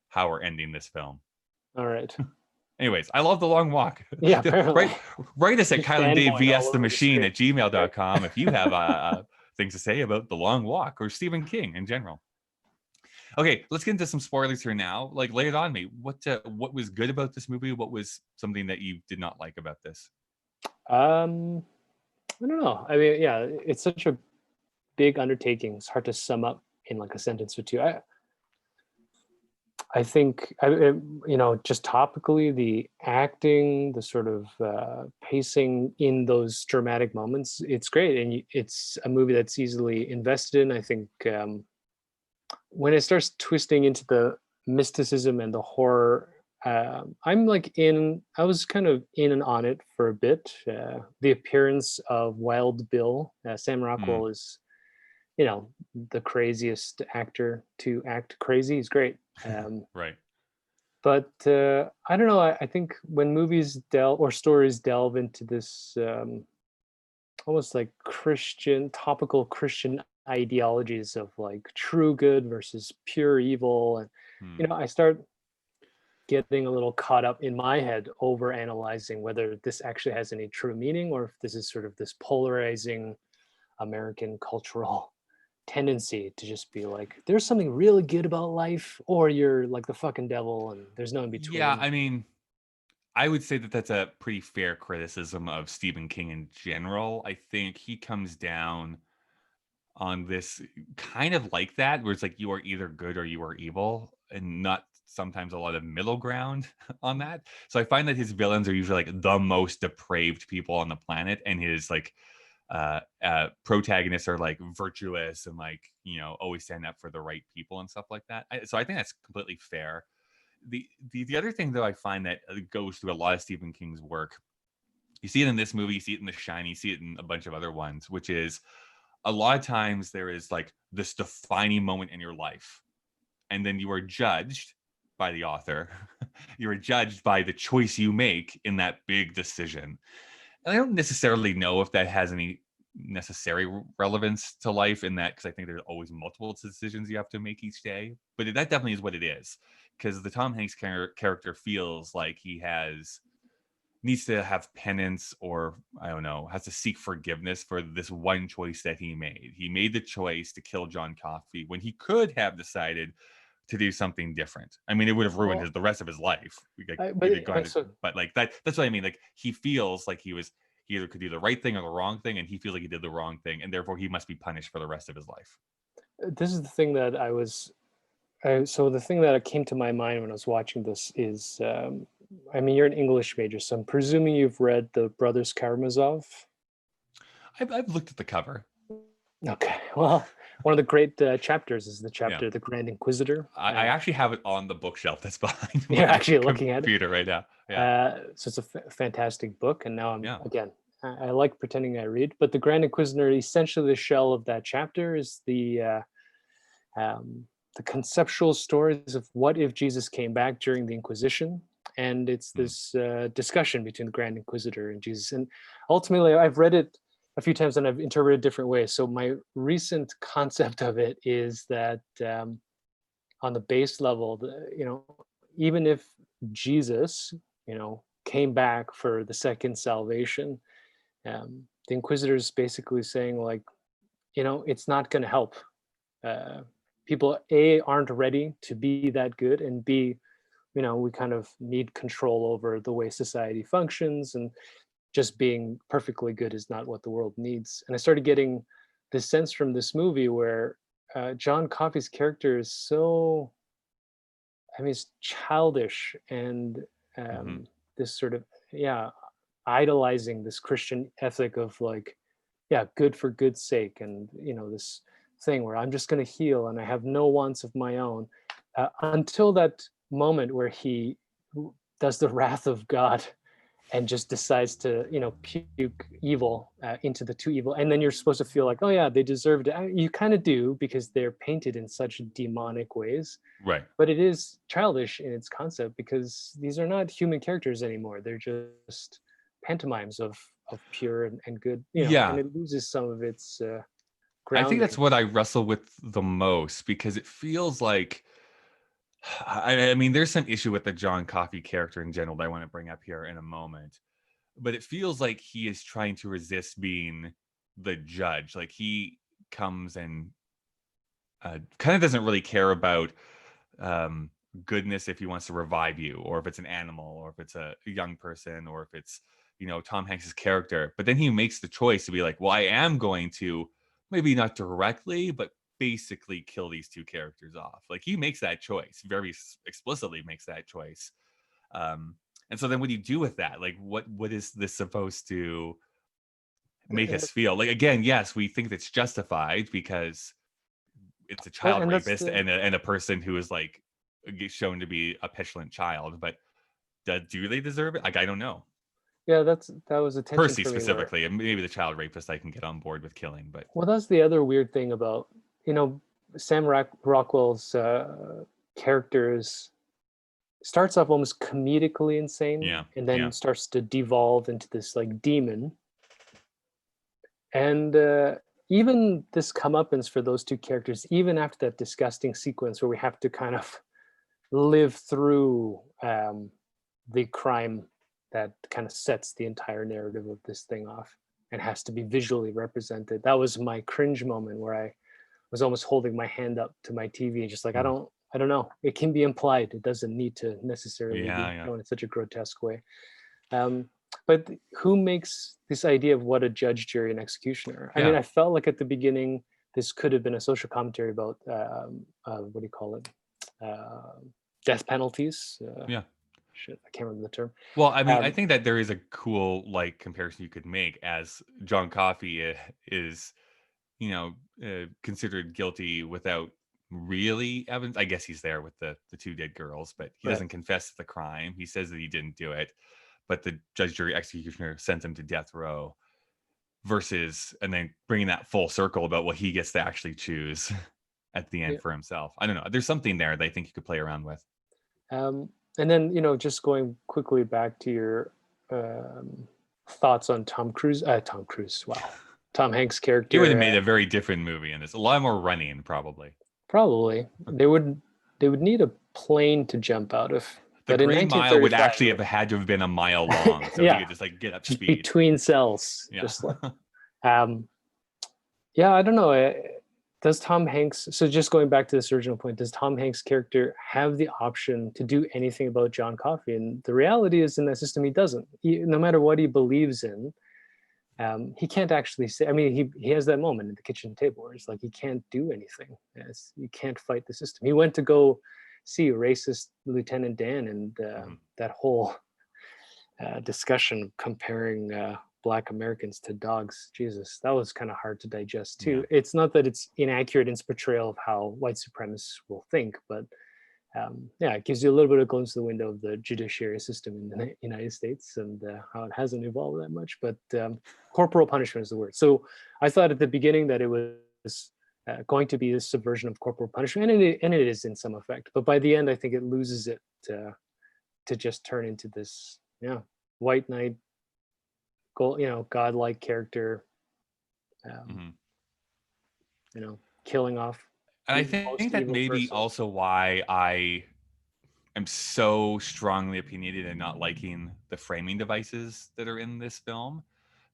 how we're ending this film. All right. Anyways, I love The Long Walk. Yeah, apparently. Write us at kyleanddavevsthemachine at gmail.com if you have things to say about The Long Walk or Stephen King in general. Okay, let's get into some spoilers here now. Like, lay it on me. What was good about this movie? What was something that you did not like about this? I don't know. I mean, yeah, it's such a big undertaking. It's hard to sum up in like a sentence or two. I think, just topically, the acting, the sort of pacing in those dramatic moments, it's great. And it's a movie that's easily invested in. I think when it starts twisting into the mysticism and the horror, I was kind of in and on it for a bit. The appearance of Wild Bill, Sam Rockwell is, the craziest actor to act crazy. He's great. Right. But I don't know. I think when movies stories delve into this almost like topical Christian ideologies of like true good versus pure evil, and I start getting a little caught up in my head over analyzing whether this actually has any true meaning or if this is sort of this polarizing American cultural tendency to just be like, there's something really good about life or you're like the fucking devil and there's no in between. Yeah, I mean, I would say that that's a pretty fair criticism of Stephen King in general. I think he comes down on this kind of like that, where it's like you are either good or you are evil, and not sometimes a lot of middle ground on that. So I find that his villains are usually like the most depraved people on the planet, and his like protagonists are like virtuous and like always stand up for the right people and stuff like that. So I think that's completely fair. The other thing though I find that goes through a lot of Stephen King's work, you see it in this movie, you see it in The Shining, you see it in a bunch of other ones, which is a lot of times there is like this defining moment in your life, and then you are judged by the author. You're judged by the choice you make in that big decision. And I don't necessarily know if that has any necessary relevance to life in that, because I think there's always multiple decisions you have to make each day. But that definitely is what it is, because the Tom Hanks character feels like he needs to have penance, or I don't know, has to seek forgiveness for this one choice that he made. He made the choice to kill John Coffey when he could have decided to do something different. I mean, it would have ruined the rest of his life. But like that's what I mean. Like, he feels like he either could do the right thing or the wrong thing, and he feels like he did the wrong thing, and therefore he must be punished for the rest of his life. This is the thing that so the thing that came to my mind when I was watching this is, I mean, you're an English major, so I'm presuming you've read the Brothers Karamazov. I've looked at the cover. Okay, well, one of the great chapters is the chapter, The Grand Inquisitor. I actually have it on the bookshelf that's behind You're actually looking at it? Computer right now. So it's a fantastic book, and now again, I like pretending I read, but The Grand Inquisitor, essentially the shell of that chapter, is the conceptual stories of what if Jesus came back during the Inquisition. And it's this discussion between the Grand Inquisitor and Jesus. And ultimately, I've read it a few times and I've interpreted it different ways. So my recent concept of it is that on the base level, even if Jesus, came back for the second salvation, the Inquisitor is basically saying, like, it's not going to help. People, A, aren't ready to be that good, and B, we kind of need control over the way society functions, and just being perfectly good is not what the world needs. And I started getting this sense from this movie where John Coffey's character is so, it's childish, and this sort of, idolizing this Christian ethic of, like, good for good's sake, and this thing where I'm just going to heal and I have no wants of my own, until that moment where he does the wrath of God and just decides to puke evil into the two evil, and then you're supposed to feel like, oh yeah, they deserved it. You kind of do, because they're painted in such demonic ways, right? But it is childish in its concept, because these are not human characters anymore. They're just pantomimes of pure and good, and it loses some of its grounding. I think that's what I wrestle with the most, because it feels like, I mean, there's some issue with the John Coffey character in general that I want to bring up here in a moment, but it feels like he is trying to resist being the judge. Like, he comes and kind of doesn't really care about goodness, if he wants to revive you, or if it's an animal, or if it's a young person, or if it's Tom Hanks's character. But then he makes the choice to be like, well, I am going to, maybe not directly, but basically kill these two characters off. Like, he makes that choice, very explicitly makes that choice. And so then what do you do with that? Like, what is this supposed to make us feel? Like, again, yes, we think that's justified because it's a child rapist and a person who is, like, shown to be a petulant child, but do they deserve it? Like, I don't know. Yeah, that was a tension Percy for me specifically, and maybe the child rapist I can get on board with killing, but that's the other weird thing about Sam Rockwell's characters starts off almost comedically insane, and then starts to devolve into this, like, demon. And even this comeuppance for those two characters, even after that disgusting sequence where we have to kind of live through the crime that kind of sets the entire narrative of this thing off and has to be visually represented. That was my cringe moment, where I was almost holding my hand up to my TV and just like, I don't know. It can be implied. It doesn't need to necessarily be shown in such a grotesque way. But who makes this idea of what a judge, jury, and executioner? I mean, I felt like at the beginning, this could have been a social commentary about, what do you call it? Death penalties. Shit, I can't remember the term. Well, I mean, I think that there is a cool, like, comparison you could make, as John Coffey is, considered guilty without really evidence. I guess he's there with the two dead girls, but he doesn't confess to the crime. He says that he didn't do it, but the judge, jury, executioner sent him to death row. Versus, and then bringing that full circle about what he gets to actually choose at the end for himself. I don't know. There's something there that I think you could play around with. And then, just going quickly back to your thoughts on Tom Cruise. Wow. Tom Hanks' He would have character. made a very different movie in this. A lot more running, probably. Probably. They would need a plane to jump out of. The But in Green Mile would 1935, actually have had to have been a mile long, so he could just like get up just speed. between cells. Yeah. Just like, yeah, I don't know. Does Tom Hanks, so just going back to this original point, does Tom Hanks' character have the option to do anything about John Coffey? And the reality is, in that system, he doesn't. No matter what he believes in, he can't actually say, I mean, he has that moment at the kitchen table where it's like, he can't do anything. You can't fight the system. He went to go see racist Lieutenant Dan, and that whole discussion comparing Black Americans to dogs. Jesus, that was kind of hard to digest too. Yeah. It's not that it's inaccurate in its portrayal of how white supremacists will think, but it gives you a little bit of a glimpse of the window of the judiciary system in the United States and how it hasn't evolved that much. But corporal punishment is the word. So I thought at the beginning that it was going to be this subversion of corporal punishment, and it is in some effect. But by the end, I think it loses it to just turn into this, white knight, godlike character, killing off. And I think that maybe also why I am so strongly opinionated in not liking the framing devices that are in this film,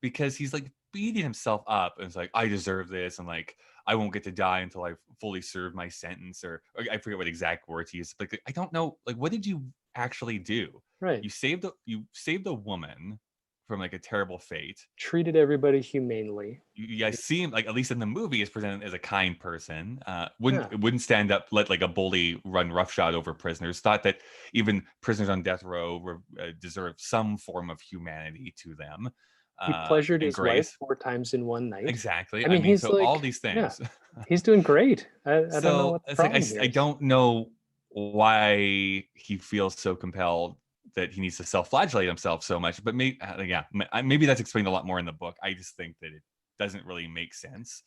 because he's like beating himself up and it's like, I deserve this, and like I won't get to die until I fully serve my sentence, or I forget what exact words he used. Like, I don't know, like, what did you actually do? Right. You saved a woman from like a terrible fate. Treated everybody humanely. You guys seem like, at least in the movie, is presented as a kind person. Wouldn't stand up, let like a bully run roughshod over prisoners. Thought that even prisoners on death row deserve some form of humanity to them. He pleasured his wife 4 times in one night. Exactly. I mean, he's so like, all these things. He's doing great. I don't know what the it's like problem I don't know why he feels so compelled that he needs to self-flagellate himself so much, but maybe that's explained a lot more in the book. I just think that it doesn't really make sense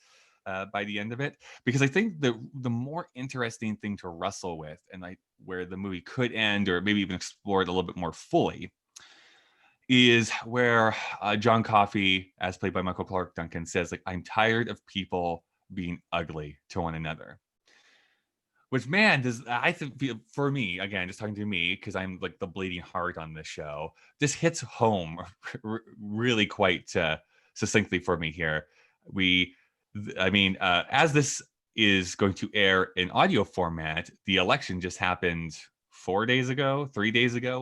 by the end of it, because I think the more interesting thing to wrestle with, and like where the movie could end, or maybe even explore it a little bit more fully, is where John Coffey, as played by Michael Clark Duncan, says, like, I'm tired of people being ugly to one another. Which, man, I think, for me, again, just talking to me, because I'm like the bleeding heart on this show, this hits home really quite succinctly for me here. As this is going to air in audio format, the election just happened 3 days ago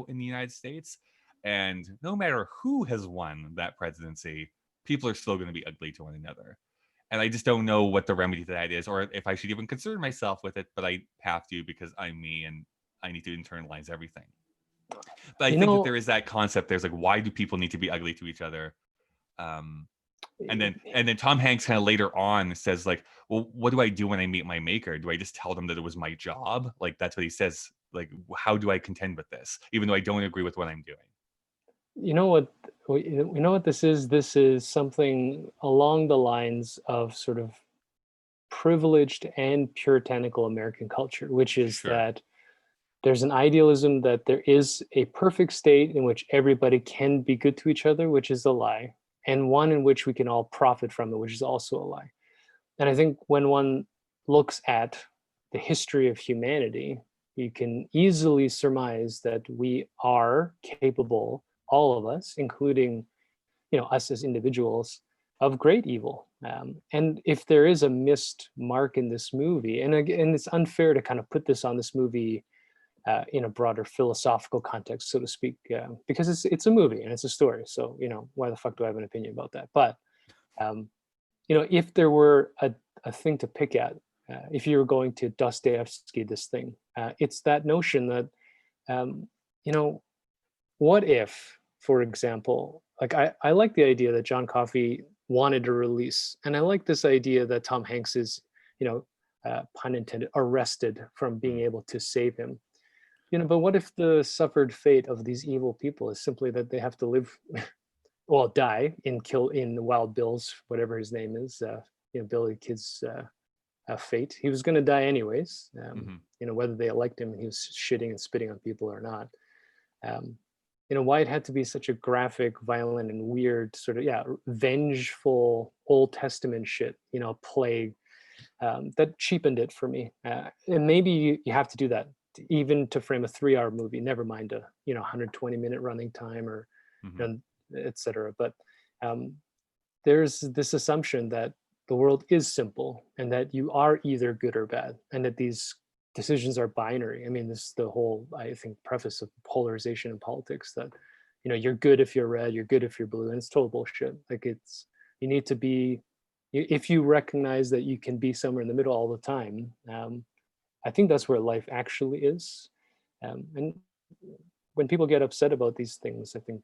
in the United States. And no matter who has won that presidency, people are still going to be ugly to one another. And I just don't know what the remedy to that is, or if I should even concern myself with it, but I have to, because I'm me and I need to internalize everything. But I think that there is that concept. There's like, why do people need to be ugly to each other? And then Tom Hanks kind of later on says, like, well, what do I do when I meet my maker? Do I just tell them that it was my job? Like, that's what he says. Like, how do I contend with this, even though I don't agree with what I'm doing? You know what this is? This is something along the lines of sort of privileged and puritanical American culture, which is that there's an idealism that there is a perfect state in which everybody can be good to each other, which is a lie, and one in which we can all profit from it, which is also a lie. And I think when one looks at the history of humanity, you can easily surmise that we are capable, all of us, including, us as individuals, of great evil. And if there is a missed mark in this movie, and again, it's unfair to kind of put this on this movie in a broader philosophical context, so to speak, because it's a movie and it's a story. So, why the fuck do I have an opinion about that? But, if there were a thing to pick at, if you were going to Dostoevsky this thing, it's that notion that, what if, for example, like I like the idea that John Coffey wanted to release, and I like this idea that Tom Hanks is, pun intended, arrested from being able to save him. But what if the suffered fate of these evil people is simply that they have to live, die in Wild Bill's, whatever his name is, Billy the Kid's fate. He was going to die anyways. Mm-hmm. Whether they liked him and he was shitting and spitting on people or not. Why it had to be such a graphic, violent, and weird sort of vengeful Old Testament shit. Plague that cheapened it for me. And maybe you have to do that even to frame a 3-hour movie. Never mind a 120-minute running time or etc. But there's this assumption that the world is simple and that you are either good or bad, and that these decisions are binary. I mean, this is the whole, I think, preface of polarization in politics, that you're good if you're red, you're good if you're blue, and it's total bullshit. Like, you need to be, if you recognize that you can be somewhere in the middle all the time. I think that's where life actually is. And when people get upset about these things, I think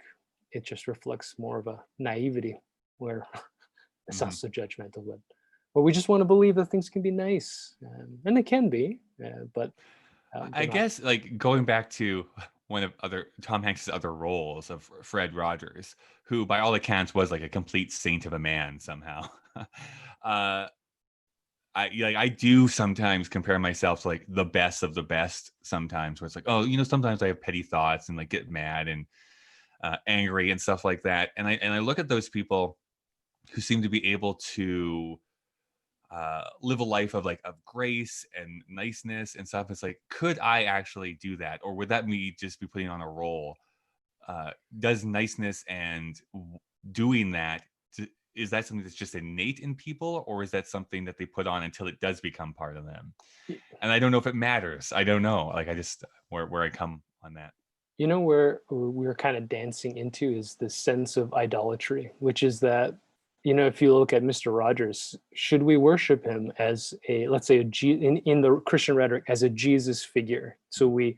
it just reflects more of a naivety, where it sounds so judgmental, but we just want to believe that things can be nice, and they can be, but I guess, like, going back to one of Tom Hanks's other roles of Fred Rogers, who by all accounts was like a complete saint of a man somehow. I do sometimes compare myself to like the best of the best sometimes, where it's like, oh, sometimes I have petty thoughts and like get mad and angry and stuff like that. And I look at those people who seem to be able to live a life of grace and niceness and stuff. It's like, could I actually do that? Or would that me just be putting on a role? Does niceness and doing that, is that something that's just innate in people, or is that something that they put on until it does become part of them? And I don't know if it matters. I don't know. Like, I just, where I come on that. Where we're kind of dancing into is the sense of idolatry, which is that, if you look at Mr. Rogers, should we worship him as let's say in the Christian rhetoric, as a Jesus figure? So we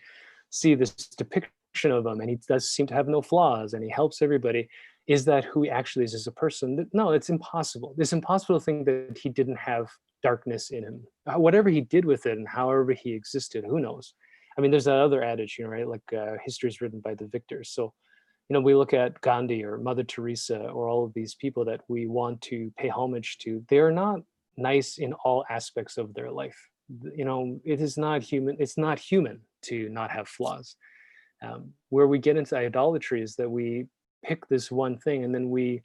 see this depiction of him, and he does seem to have no flaws, and he helps everybody. Is that who he actually is as a person? No, it's impossible. It's impossible to think that he didn't have darkness in him. Whatever he did with it and however he existed, who knows? I mean, there's that other adage, right? Like, history is written by the victors. So, we look at Gandhi or Mother Teresa or all of these people that we want to pay homage to. They are not nice in all aspects of their life. It is not human. It's not human to not have flaws. Where we get into idolatry is that we pick this one thing and then we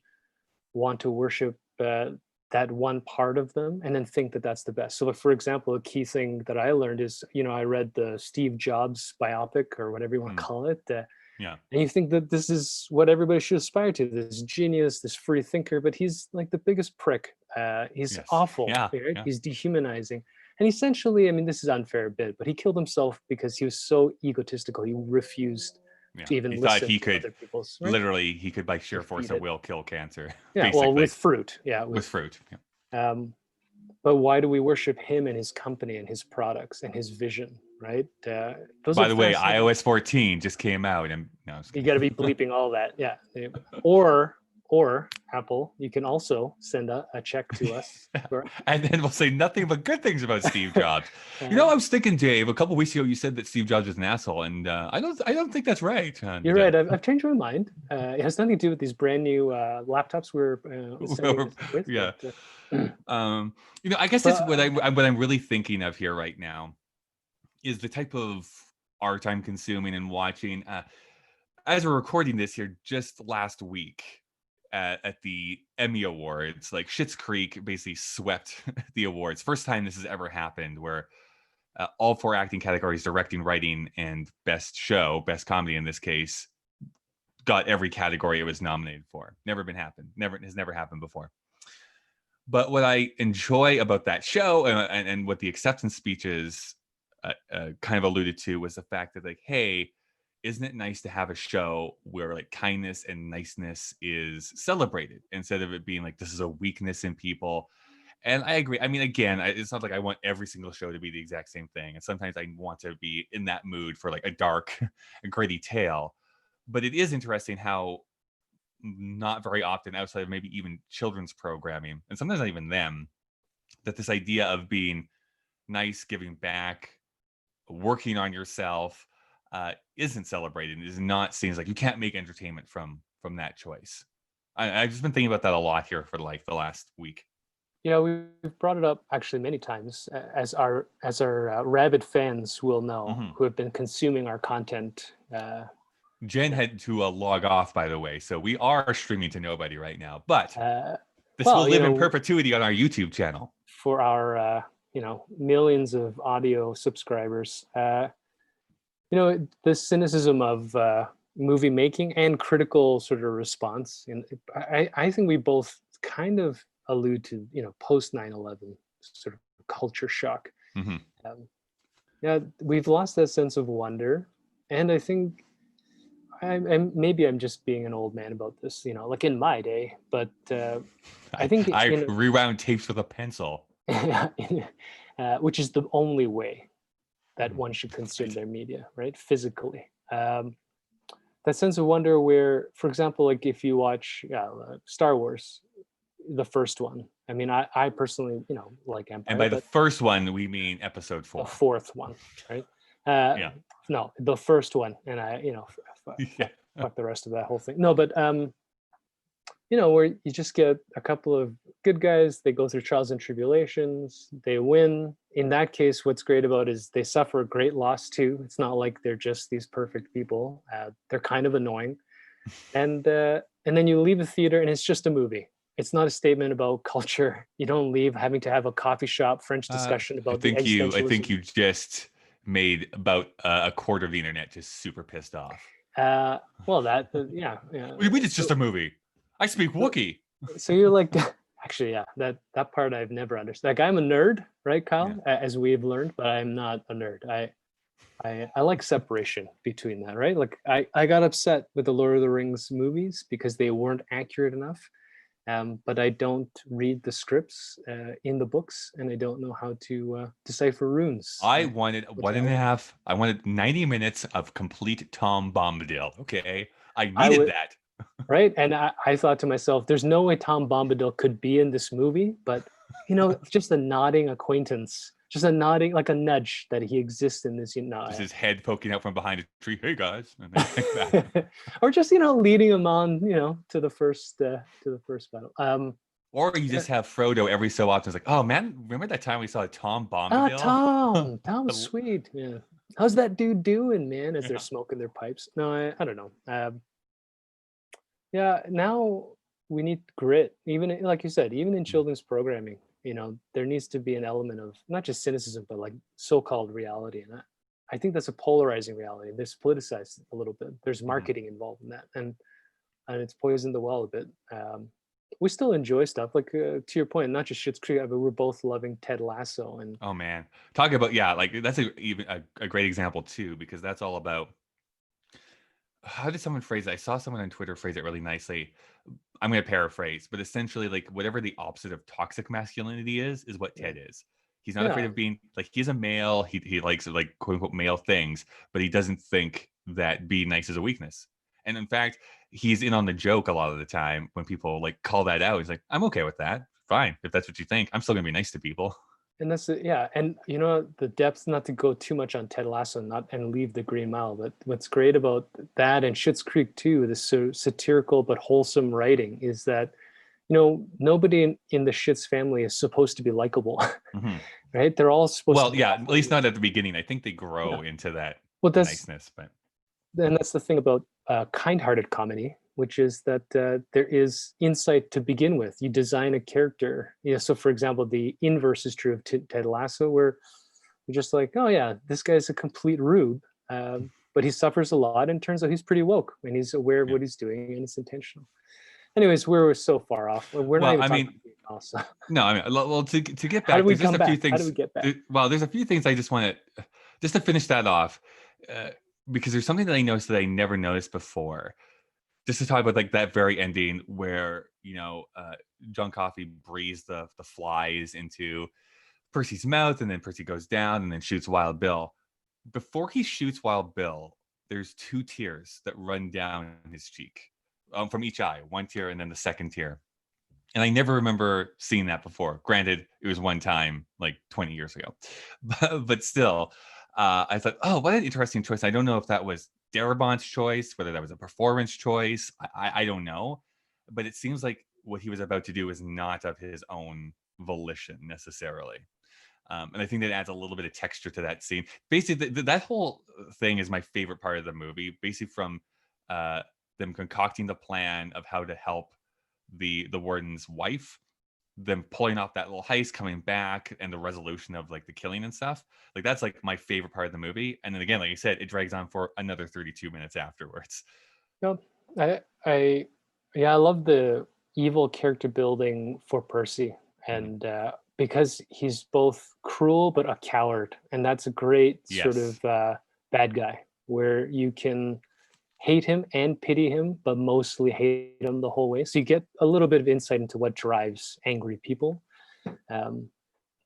want to worship that one part of them and then think that that's the best. So, for example, a key thing that I learned is, I read the Steve Jobs biopic, or whatever you want to call it. Yeah. And you think that this is what everybody should aspire to, this genius, this free thinker, but he's like the biggest prick. He's awful. Yeah. Right? Yeah. He's dehumanizing. And essentially, I mean, this is unfair a bit, but he killed himself because he was so egotistical. He refused to even listen thought he to could other people's. Right? Literally, he could by sheer force of will kill cancer. Yeah, basically. well, with fruit. Yeah, with fruit. Yeah. But why do we worship him and his company and his products and his vision, right? By the way, iOS 14 just came out, and you got to be bleeping all that, yeah. Or Apple, you can also send a check to us, and then we'll say nothing but good things about Steve Jobs. I was thinking, Dave, a couple weeks ago you said that Steve Jobs is an asshole, and I don't think that's right. And, you're right. I've changed my mind. It has nothing to do with these brand new laptops we're with. Yeah. But, I guess that's what I'm really thinking of here right now is the type of art I'm consuming and watching. As we're recording this here, just last week at the Emmy Awards, like Schitt's Creek basically swept the awards. First time this has ever happened, where all 4 acting categories, directing, writing, and best show, best comedy in this case, got every category it was nominated for. Never has never happened before. But what I enjoy about that show and what the acceptance speeches kind of alluded to was the fact that, like, hey, isn't it nice to have a show where like kindness and niceness is celebrated instead of it being like this is a weakness in people? And I agree. I mean, again, it's not like I want every single show to be the exact same thing. And sometimes I want to be in that mood for like a dark, gritty tale. But it is interesting how not very often outside of maybe even children's programming, and sometimes not even them, that this idea of being nice, giving back, working on yourself isn't celebrated. It is not seen as like you can't make entertainment from that choice. I've just been thinking about that a lot here for like the last week. Yeah, we've brought it up actually many times, as our rabid fans will know, Mhm. who have been consuming our content. Jen had to log off, by the way, so we are streaming to nobody right now, but Uh, this will well, live in perpetuity on our YouTube channel. for our millions of audio subscribers, the cynicism of movie making and critical sort of response, and I think we both kind of allude to post 9/11 sort of culture shock. Hmm. Um, yeah, we've lost that sense of wonder, and I think maybe I'm just being an old man about this, like in my day, but I think I rewound tapes with a pencil. which is the only way that Mhm. one should consume their media, right? Physically. That sense of wonder where, for example, like if you watch Star Wars, the first one, I mean, I personally, like And Empire, by the but first one, we mean episode the 4. fourth one, right? Yeah. No, the first one, and Yeah. fuck the rest of that whole thing. No, but where you just get a couple of good guys, they go through trials and tribulations, they win. In that case, what's great about it is they suffer a great loss too. It's not like they're just these perfect people. They're kind of annoying, and then you leave the theater and it's just a movie. It's not a statement about culture. You don't leave having to have a coffee shop French discussion I about the think you existentialism. just made about a quarter of the internet just super pissed off. Well, yeah. What do you mean it's just a movie? I speak Wookiee. So you're like, actually, yeah, that part I've never understood. Like, I'm a nerd, right, Kyle? Yeah. As we've learned, but I'm not a nerd. I like separation between that, right? Like, I got upset with the Lord of the Rings movies because they weren't accurate enough. But I don't read the scripts in the books, and I don't know how to decipher runes. I wanted 1.5. I wanted 90 minutes of complete Tom Bombadil. Okay. I I needed would, that. right? And I thought to myself, there's no way Tom Bombadil could be in this movie, but just a nodding acquaintance, just a nodding, like a nudge that he exists in this. Just his head poking out from behind a tree. Hey guys, and then back. Or just leading him on, to the first battle. Or you just have Frodo every so often. It's like, oh man, remember that time we saw Tom Bombadil? Tom's sweet. Yeah, how's that dude doing, man? As they're Yeah. smoking their pipes. No, I don't know. Yeah, now we need grit. Even like you said, even in children's programming, there needs to be an element of not just cynicism, but like so-called reality. And I think that's a polarizing reality. There's politicized a little bit. There's marketing involved in that, and it's poisoned the well a bit. We still enjoy stuff like to your point, not just Schitt's Creek, but we're both loving Ted Lasso. And Oh man, talking about like that's even a great example too, because that's all about. How did someone phrase it? I saw someone on Twitter phrase it really nicely. I'm going to paraphrase, but essentially, like whatever the opposite of toxic masculinity is what Ted is. He's not afraid of being like he's a male. He likes like quote unquote male things, but he doesn't think that being nice is a weakness. And in fact, he's in on the joke a lot of the time when people like call that out. He's like, I'm okay with that. Fine, if that's what you think. I'm still gonna be nice to people. And that's yeah, and the depth. Not to go too much on Ted Lasso, and leave the Green Mile, but what's great about that and Schitt's Creek too, this sort of satirical but wholesome writing, is that nobody in the Schitt's family is supposed to be likable, Mm-hmm. right? They're all supposed to be yeah, at least not at the beginning. I think they grow into that niceness, but and that's the thing about kind-hearted comedy, which is that there is insight to begin with. You design a character. So for example, the inverse is true of Ted Lasso, where you're just like, oh yeah, this guy's a complete rube, but he suffers a lot, and turns out he's pretty woke, and he's aware of what he's doing, and it's intentional. Anyways, we're so far off. We're not even talking about so. No, I mean, well, to get back, How do we there's just come a few back? things. How do we get back? Well, there's a few things I just want to, just to finish that off, because there's something that I noticed that I never noticed before. Just to talk about like that very ending where John Coffey breathes the flies into Percy's mouth, and then Percy goes down and then shoots Wild Bill. Before he shoots Wild Bill, there's 2 tears that run down his cheek, from each eye, 1 tear and then the second tear. And I never remember seeing that before. Granted, it was one time like 20 years ago, but still, I thought, oh, what an interesting choice. I don't know if that was Darabont's choice, whether that was a performance choice. I don't know, but it seems like what he was about to do is not of his own volition necessarily. And I think that adds a little bit of texture to that scene. Basically, that whole thing is my favorite part of the movie. Basically, from them concocting the plan of how to help the warden's wife, them pulling off that little heist, coming back, and the resolution of like the killing and stuff. Like that's like my favorite part of the movie. And then again, like you said, it drags on for another 32 minutes afterwards. No, I yeah, I love the evil character building for Percy, and because he's both cruel but a coward, and that's a great sort Yes. of bad guy where you can hate him and pity him, but mostly hate him the whole way. So you get a little bit of insight into what drives angry people. And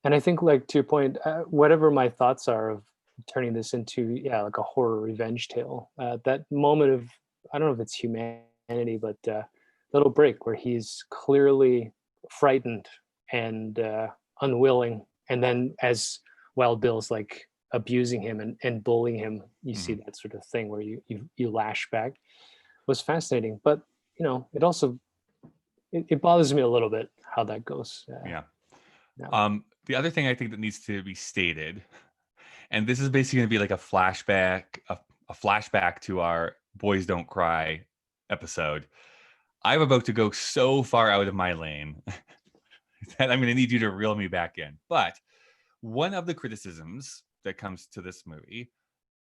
I think, like to your point, whatever my thoughts are of turning this into like a horror revenge tale, that moment of, I don't know if it's humanity, but little break where he's clearly frightened and unwilling, and then as Wild Bill's like abusing him and bullying him, you see that sort of thing where you lash back. Was fascinating, but it also it bothers me a little bit how that goes. Yeah. No. The other thing I think that needs to be stated, and this is basically going to be like a flashback, a flashback to our Boys Don't Cry episode. I'm about to go so far out of my lane that I'm going to need you to reel me back in. But one of the criticisms that comes to this movie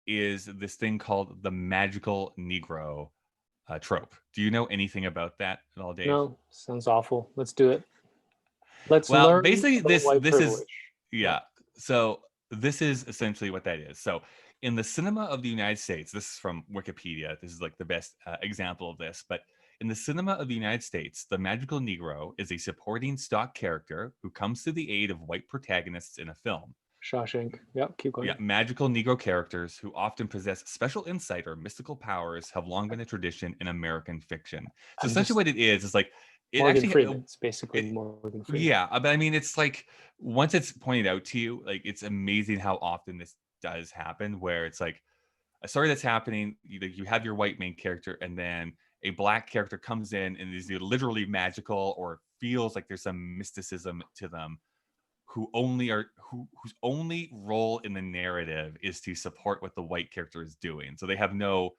is this thing called the Magical Negro trope. Do you know anything about that at all, Dave? No, sounds awful. Let's do it. Let's Well, learn basically, about white this privilege. is yeah. So this is essentially what that is. So in the cinema of the United States, this is from Wikipedia. This is like the best example of this. But in the cinema of the United States, the Magical Negro is a supporting stock character who comes to the aid of white protagonists in a film. Shawshank. Yep, keep going. Yeah, magical Negro characters who often possess special insight or mystical powers have long been a tradition in American fiction. So essentially, what it is like it Morgan actually Freeman. It's basically Morgan Freeman. yeah, but I mean, it's like once it's pointed out to you, like it's amazing how often this does happen. Where it's like a story that's happening, you have your white main character, and then a black character comes in and is literally magical or feels like there's some mysticism to them, whose only role in the narrative is to support what the white character is doing. So they have no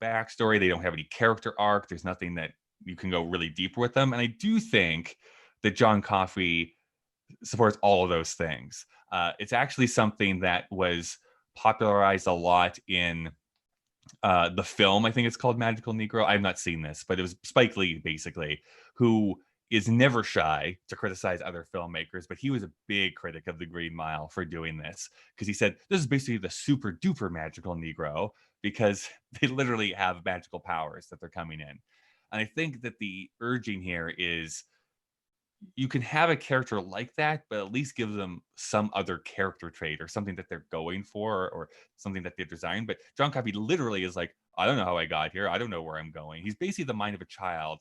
backstory. They don't have any character arc. There's nothing that you can go really deeper with them. And I do think that John Coffey supports all of those things. It's actually something that was popularized a lot in the film. I think it's called Magical Negro. I've not seen this, but it was Spike Lee, basically, who is never shy to criticize other filmmakers, but he was a big critic of The Green Mile for doing this, because he said this is basically the super duper magical Negro, because they literally have magical powers that they're coming in. And I think that the urging here is you can have a character like that, but at least give them some other character trait or something that they're going for, or something that they've designed. But John Coffey literally is like, I don't know how I got here. I don't know where I'm going. He's basically the mind of a child,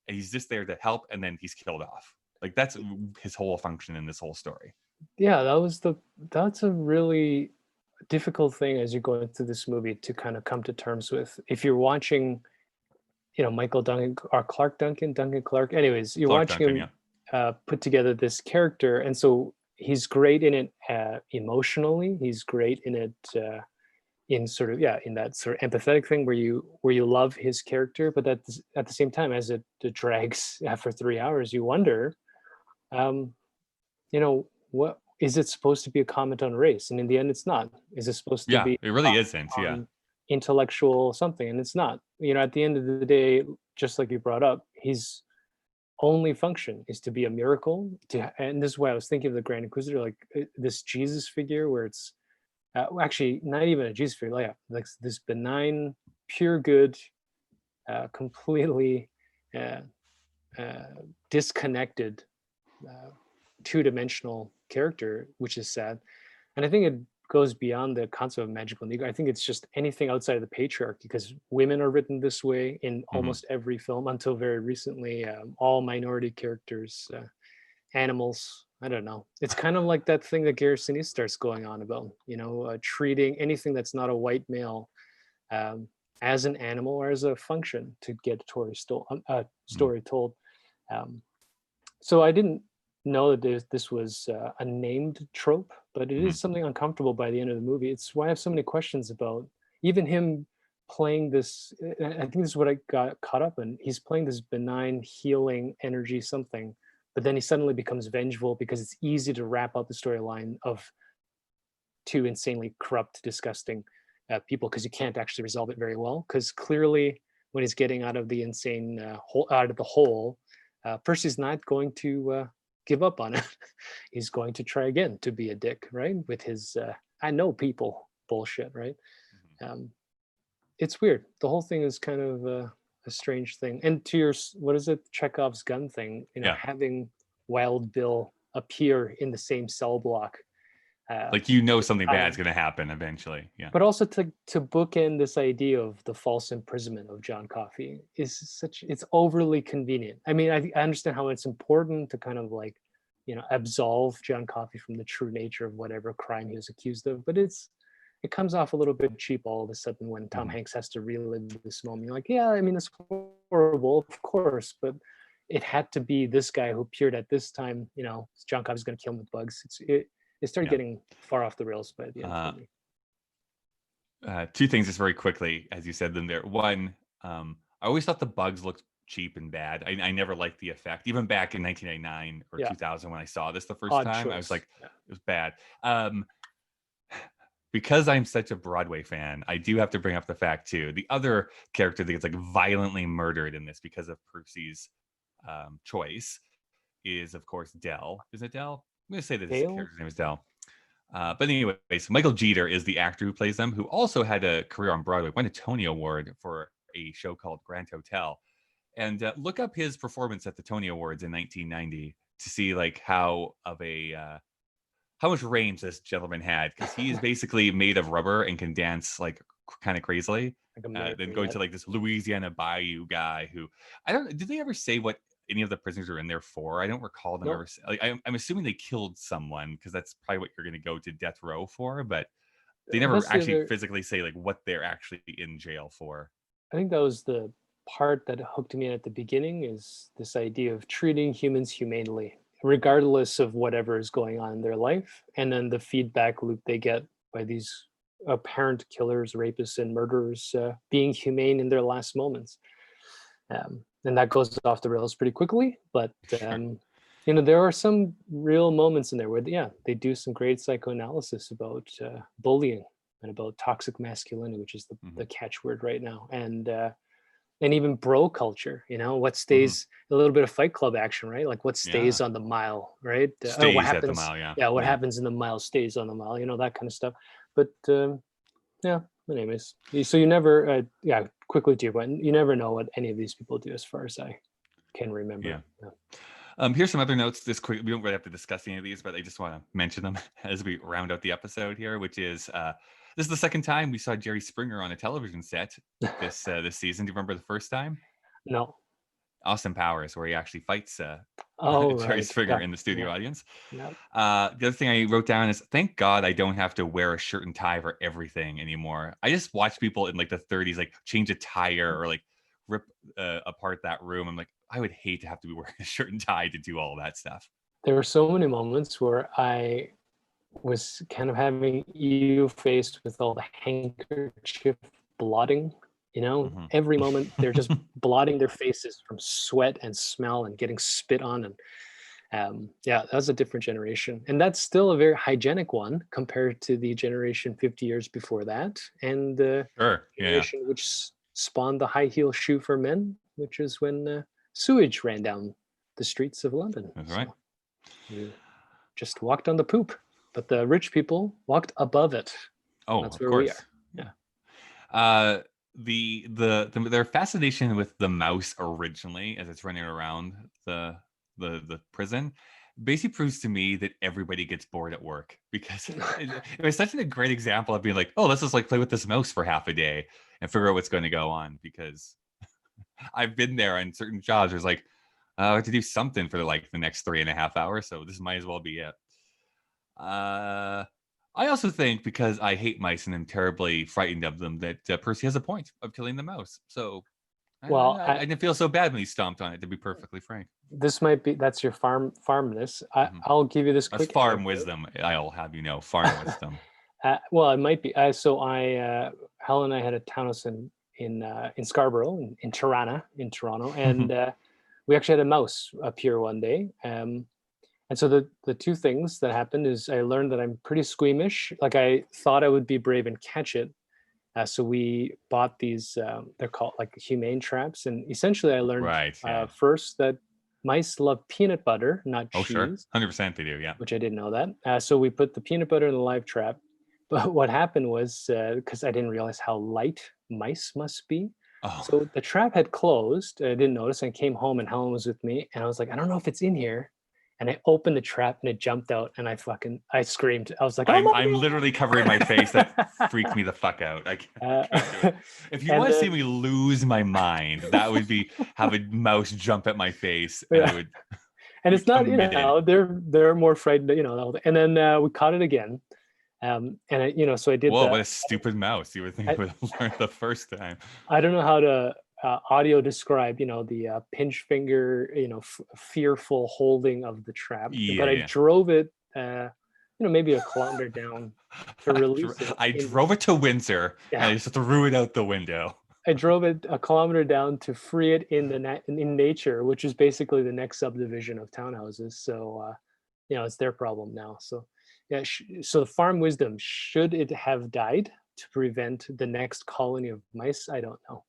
and he's just there to help, and then he's killed off. Like that's his whole function in this whole story. Yeah, that's a really difficult thing as you're going through this movie to kind of come to terms with. If you're watching, Michael Duncan or Duncan Clark. Anyways, you're Clark watching Duncan, him put together this character, and so he's great in it emotionally. He's great in it in sort of in that sort of empathetic thing where you love his character, but at the same time, as it drags after 3 hours, you wonder, what is it supposed to be a comment on race? And in the end, it's not. Is it supposed to Yeah, be it really isn't. Yeah. Intellectual something? And it's not. At the end of the day, just like you brought up, his only function is to be a miracle. And this is why I was thinking of the Grand Inquisitor, like this Jesus figure, where it's actually not even a Jesus figure, like this benign, pure good, completely disconnected, two-dimensional character, which is sad. And I think it goes beyond the concept of magical negro. I think it's just anything outside of the patriarchy, because women are written this way in almost every film until very recently. All minority characters, animals. I don't know. It's kind of like that thing that Gary Sinise starts going on about, treating anything that's not a white male as an animal or as a function to get a story told. So I didn't know that this was a named trope, but it Mhm. is something uncomfortable by the end of the movie. It's why I have so many questions about even him playing this. I think this is what I got caught up in. He's playing this benign, healing energy something, but then he suddenly becomes vengeful because it's easy to wrap up the storyline of two insanely corrupt, disgusting people because you can't actually resolve it very well. Because clearly, when he's getting out of the insane hole, out of the hole, Percy's not going to give up on it. He's going to try again to be a dick, right? With his "I know people" bullshit, right? Mhm. It's weird. The whole thing is kind of a strange thing. And to your what is it, Chekhov's gun thing? Yeah. Having Wild Bill appear in the same cell block. Like something bad's gonna happen eventually. Yeah. But also to bookend this idea of the false imprisonment of John Coffey is it's overly convenient. I mean, I understand how it's important to kind of like, absolve John Coffey from the true nature of whatever crime he was accused of, but it comes off a little bit cheap all of a sudden when Tom Mhm. Hanks has to relive this moment. You're like, yeah, I mean, it's horrible, of course, but it had to be this guy who appeared at this time. John Coffey's going to kill him with bugs. It started Yeah. getting far off the rails by the end for me. Two things just very quickly, as you said them there. One, I always thought the bugs looked cheap and bad. I never liked the effect. Even back in 1999 or Yeah. 2000 when I saw this the first Odd time, choice. I was like, Yeah. it was bad. Because I'm such a Broadway fan, I do have to bring up the fact too. The other character that gets like violently murdered in this because of Percy's choice is, of course, Dell. Is it Dell? I'm going to say that this Dale? character's name is Dell. But anyways, Michael Jeter is the actor who plays them, who also had a career on Broadway, won a Tony Award for a show called Grand Hotel. And look up his performance at the Tony Awards in 1990 to see like how much range this gentleman had, because he is basically made of rubber and can dance like kind of crazily. Like Then going to like this Louisiana Bayou guy who did they ever say what any of the prisoners are in there for? I don't recall them ever. Like, I'm assuming they killed someone because that's probably what you're going to go to death row for, but they never That's actually physically say like what they're actually in jail for. I think that was the part that hooked me in at the beginning, is this idea of treating humans humanely, regardless of whatever is going on in their life. And then the feedback loop they get by these apparent killers, rapists, and murderers being humane in their last moments. And that goes off the rails pretty quickly. But, there are some real moments in there where, they do some great psychoanalysis about bullying and about toxic masculinity, which is the catchword right now. And even bro culture, what stays a little bit of Fight Club action, right? Like what stays on the mile, right? What happens at the mile, yeah. Yeah, what happens in the mile stays on the mile, that kind of stuff. But yeah, anyways, so you never, quickly to your point, you never know what any of these people do, as far as I can remember. Here's some other notes. This quick, we don't really have to discuss any of these, but I just want to mention them as we round out the episode here, which is this is the second time we saw Jerry Springer on a television set this season. Do you remember the first time? No. Austin Powers, where he actually fights Jerry Springer in the studio audience. The other thing I wrote down is, thank God I don't have to wear a shirt and tie for everything anymore. I just watch people in like the 30s like change a tire or like rip apart that room. I'm like, I would hate to have to be wearing a shirt and tie to do all that stuff. There were so many moments where I was kind of having you faced with all the handkerchief blotting. Every moment they're just blotting their faces from sweat and smell and getting spit on. And that was a different generation. And that's still a very hygienic one compared to the generation 50 years before that. And the generation which spawned the high heel shoe for men, which is when sewage ran down the streets of London. That's right. You just walked on the poop, but the rich people walked above it. Oh, that's of where course. We are. Their fascination with the mouse originally, as it's running around the prison, basically proves to me that everybody gets bored at work, because it was such a great example of being like, oh, let's just like play with this mouse for half a day and figure out what's going to go on. Because I've been there on certain jobs. There's like, I have to do something for like the next 3.5 hours, so this might as well be it. I also think, because I hate mice and am terribly frightened of them, that Percy has a point of killing the mouse. So Well, I didn't feel so bad when he stomped on it, to be perfectly frank. This might be, that's your farmness. Mhm. I'll give you this That's quick farm anecdote. wisdom. I'll have you know, farm wisdom. Well, it might be. Helen and I had a townhouse in Scarborough, in Tirana, in Toronto, and we actually had a mouse appear one day. And so the two things that happened is I learned that I'm pretty squeamish. Like I thought I would be brave and catch it. So we bought these. They're called like humane traps, and essentially I learned Right. Yeah. first that mice love peanut butter, not Oh, sure. cheese. 100% they do. Yeah. Which I didn't know that. So we put the peanut butter in the live trap. But what happened was, because I didn't realize how light mice must be. Oh. So the trap had closed. I didn't notice. I came home and Helen was with me. And I was like, I don't know if it's in here. And I opened the trap and it jumped out. And I screamed. I was like, oh I'm literally covering my face. That freaked me the fuck out. I can't do it. If you want to see me lose my mind, that would be have a mouse jump at my face. And I would. And it's not, they're more frightened, and then we caught it again. So I did. Whoa, what a stupid mouse. You would think I would have learned the first time. I don't know how to audio describe, the pinch finger, fearful holding of the trap. But I drove it, maybe a kilometer down to release it. I drove it to Windsor and I just threw it out the window. I drove it a kilometer down to free it in nature, which is basically the next subdivision of townhouses. So, it's their problem now. So, yeah. So the farm wisdom, should it have died to prevent the next colony of mice? I don't know.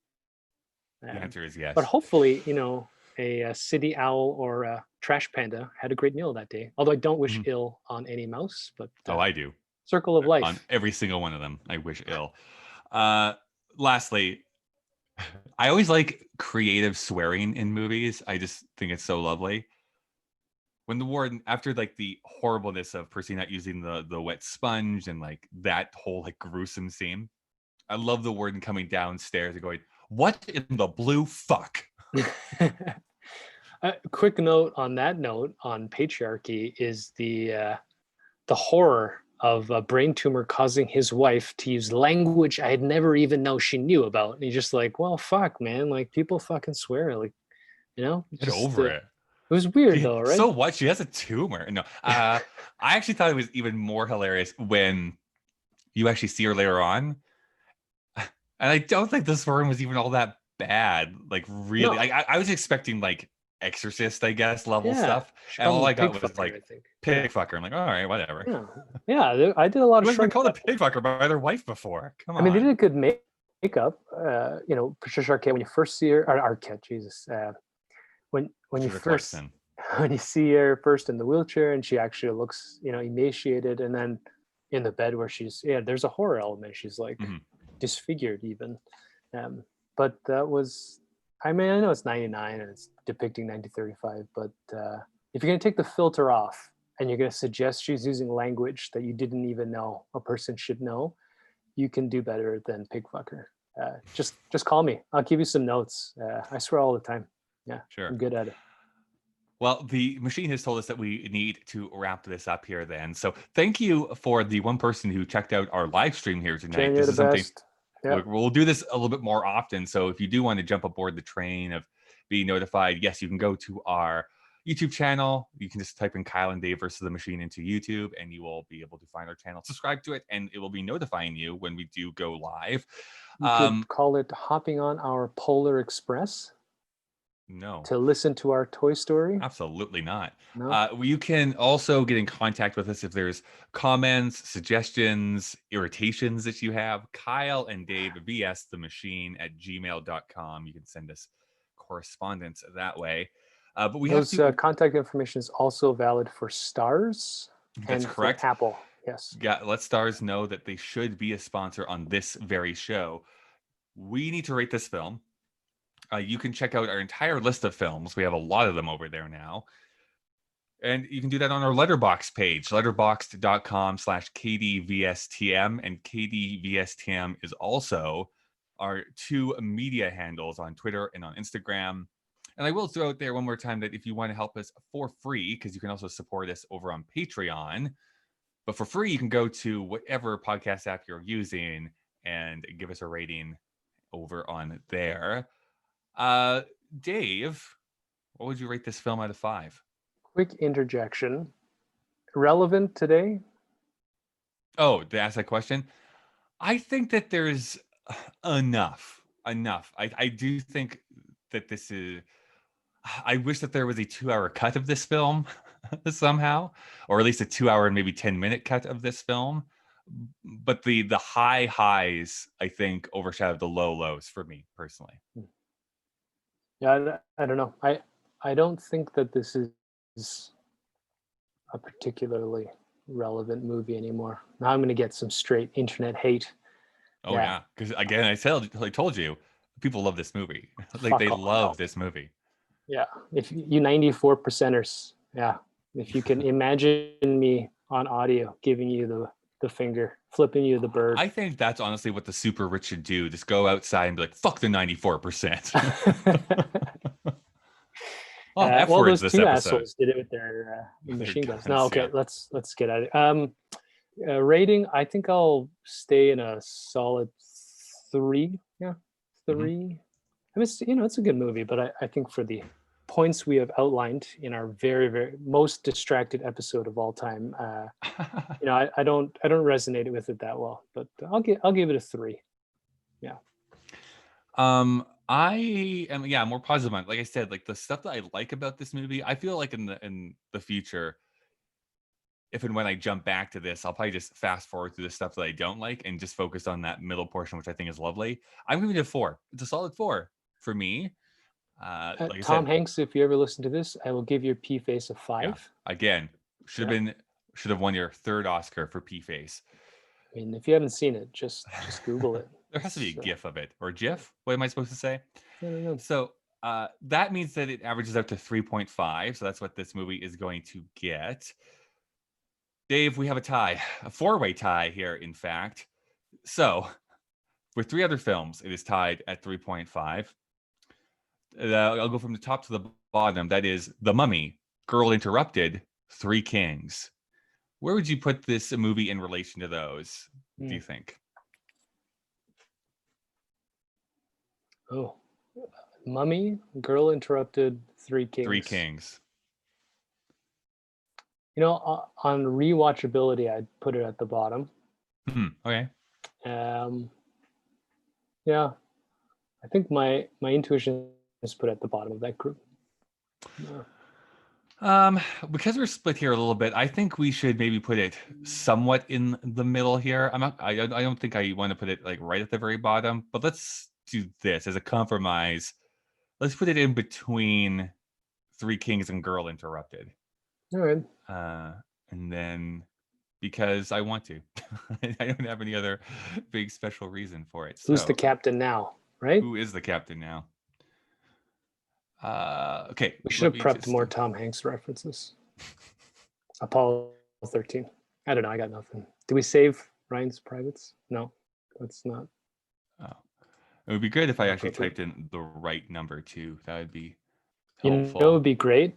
The answer is yes. But hopefully, a city owl or a trash panda had a great meal that day. Although I don't wish ill on any mouse, but I do. Circle of life. On every single one of them, I wish ill. Lastly, I always like creative swearing in movies. I just think it's so lovely. When the warden, after like the horribleness of Percy not using the wet sponge and like that whole like gruesome scene, I love the warden coming downstairs and going, "What in the blue fuck?" A quick note on that note on patriarchy is the horror of a brain tumor causing his wife to use language I had never even know she knew about. And he's just like, well, fuck, man. Like, people fucking swear. Like, Get over it. It was weird, though, right? So what? She has a tumor. No, I actually thought it was even more hilarious when you actually see her later on. And I don't think this one was even all that bad. Like, really. No. I was expecting, like, Exorcist, I guess, level stuff. And all I got was like pig fucker. I'm like, all right, whatever. Yeah, I did a lot of. Who's been called a pig fucker by their wife before? Come on. I mean, they did a good makeup. Patricia Arquette, when you first see her, or Arquette, Jesus, when you see her first in the wheelchair and she actually looks, emaciated, and then in the bed where there's a horror element. She's like disfigured even, but that was. I mean, I know it's 99 and it's depicting 1935, but if you're going to take the filter off and you're going to suggest she's using language that you didn't even know a person should know, you can do better than pig fucker. Just call me. I'll give you some notes. I swear all the time. Yeah, sure. I'm good at it. Well, the machine has told us that we need to wrap this up here then. So thank you for the one person who checked out our live stream here tonight. This is something. Yep. We'll do this a little bit more often. So if you do want to jump aboard the train of being notified, yes, you can go to our YouTube channel. You can just type in Kyle and Dave versus the Machine into YouTube and you will be able to find our channel. Subscribe to it and it will be notifying you when we do go live. You could call it hopping on our Polar Express. No. To listen to our Toy Story? Absolutely not. No. You can also get in contact with us if there's comments, suggestions, irritations that you have. Kyle and Dave vs the Machine at gmail.com. You can send us correspondence that way. But we have contact information is also valid for Stars. That's correct. For Apple. Yes. Yeah. Let Stars know that they should be a sponsor on this very show. We need to rate this film. You can check out our entire list of films. We have a lot of them over there now. And you can do that on our Letterboxd page, letterboxd.com/KDVSTM. And KDVSTM is also our 2 media handles on Twitter and on Instagram. And I will throw out there one more time that if you want to help us for free, because you can also support us over on Patreon, but for free, you can go to whatever podcast app you're using and give us a rating over on there. Dave, what would you rate this film out of 5? Quick interjection. Relevant today? Oh, to ask that question, I think that there's enough. I do think that this is. I wish that there was a 2-hour cut of this film somehow, or at least a 2-hour and maybe 10-minute cut of this film. But the high highs, I think, overshadowed the low lows for me personally. Yeah, I don't know. I don't think that this is a particularly relevant movie anymore. Now I'm going to get some straight internet hate. Oh yeah, because again, I told you, people love this movie. Like they love this movie. Yeah, if you 94%ers, yeah, if you can imagine me on audio giving you the finger, flipping you the bird. I think that's honestly what the super rich should do. Just go outside and be like, fuck the 94%. Well, those two assholes did it with their machine guns. No, okay, yeah. let's get at it. Rating, I think I'll stay in a solid 3. Yeah, 3. Mm-hmm. I mean, it's a good movie, but I think for the points we have outlined in our very, very most distracted episode of all time, I don't resonate with it that well. But I'll give it a 3. Yeah. I am more positive on it. Like I said, like the stuff that I like about this movie, I feel like in the future, if and when I jump back to this, I'll probably just fast forward through the stuff that I don't like and just focus on that middle portion, which I think is lovely. I'm giving it a 4. It's a solid 4 for me. Like Tom Hanks, if you ever listen to this, I will give your P face a 5. Yeah. Again, should have won your 3rd Oscar for P face. I mean, if you haven't seen it, just Google it. There has to be a GIF of it, or GIF. What am I supposed to say? I don't know. So that means that it averages out to 3.5. So that's what this movie is going to get. Dave, we have a tie, a 4-way tie here, in fact. So with 3 other films, it is tied at 3.5. I'll go from the top to the bottom. That is The Mummy, Girl Interrupted, Three Kings. Where would you put this movie in relation to those, do you think? Oh, Mummy, Girl Interrupted, Three Kings. Three Kings. On rewatchability, I'd put it at the bottom. Okay. Yeah, I think my intuition is put at the bottom of that group. Because we're split here a little bit, I think we should maybe put it somewhat in the middle here. I don't think I want to put it like right at the very bottom, but let's do this as a compromise. Let's put it in between Three Kings and Girl Interrupted. All right. And then because I want to. I don't have any other big special reason for it. Who's the captain now, right? Who is the captain now? Okay. We should have prepped more Tom Hanks references. Apollo 13. I don't know. I got nothing. Do we save Ryan's Privates? No, let's not. Oh, it would be good if I actually typed in the right number too. That would be helpful. It would be great,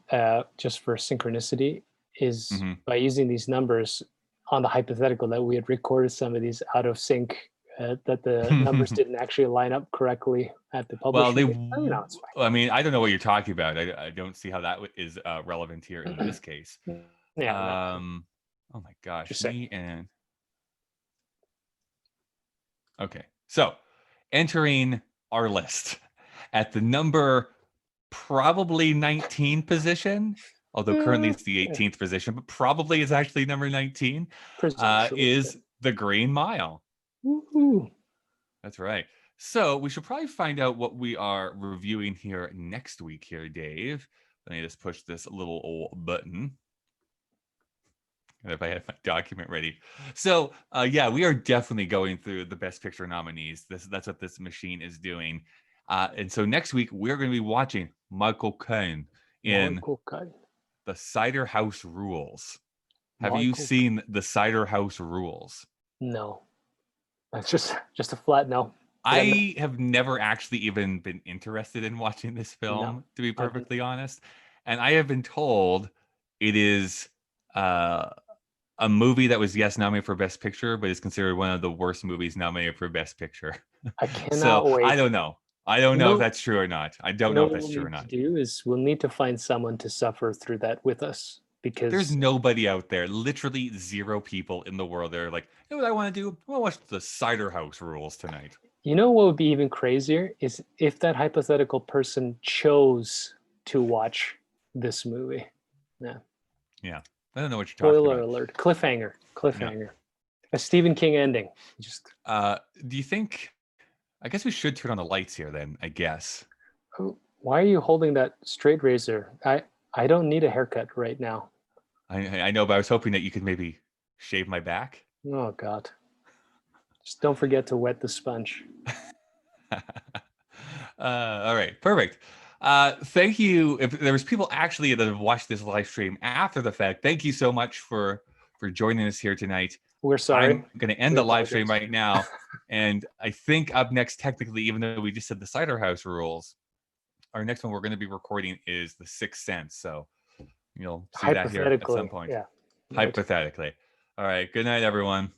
just for synchronicity, is by using these numbers on the hypothetical that we had recorded some of these out of sync, that the numbers didn't actually line up correctly at the publishing. Well, it's fine. I mean, I don't know what you're talking about. I don't see how that is relevant here in this case. Yeah. Oh my gosh. Okay. So entering our list at the number probably 19 position, although currently it's the 18th position, but probably is actually number 19, is The Green Mile. Woo-hoo. That's right. So we should probably find out what we are reviewing here next week here, Dave. Let me just push this little old button. And if I had my document ready. So yeah, we are definitely going through the Best Picture nominees. That's what this machine is doing. And so next week, we're going to be watching Michael Caine in The Cider House Rules. Have you seen The Cider House Rules? No. That's just a flat no. I have never actually even been interested in watching this film, to be perfectly honest. And I have been told it is a movie that was, nominated for Best Picture, but is considered one of the worst movies nominated for Best Picture. I cannot wait. I don't know. I don't know if that's true or not. I don't know if What that's we'll true or need to not. do is we'll need to find someone to suffer through that with us, There's because nobody out there, literally 0 people in the world that are like, you know what I want to do? I want to watch the Cider House Rules tonight. you know what would be even crazier is if that hypothetical person chose to watch this movie. Yeah. Yeah. I don't know what you're talking Spoiler about. alert. Cliffhanger. Yeah. A Stephen King ending. Just Do you think, I guess we should turn on the lights here then, I guess. why are you holding that straight razor? I don't need a haircut right now. I know, but I was hoping that you could maybe shave my back. Oh God. Just don't forget to wet the sponge. All right, perfect. Thank you. If there was people actually that have watched this live stream after the fact, thank you so much for joining us here tonight. We're sorry. I'm going to end the live stream right now. And I think up next, technically, even though we just said the Cider House Rules, our next one we're going to be recording is The Sixth Sense. So you'll see that here at some point. Yeah. Hypothetically. All right. Good night, everyone.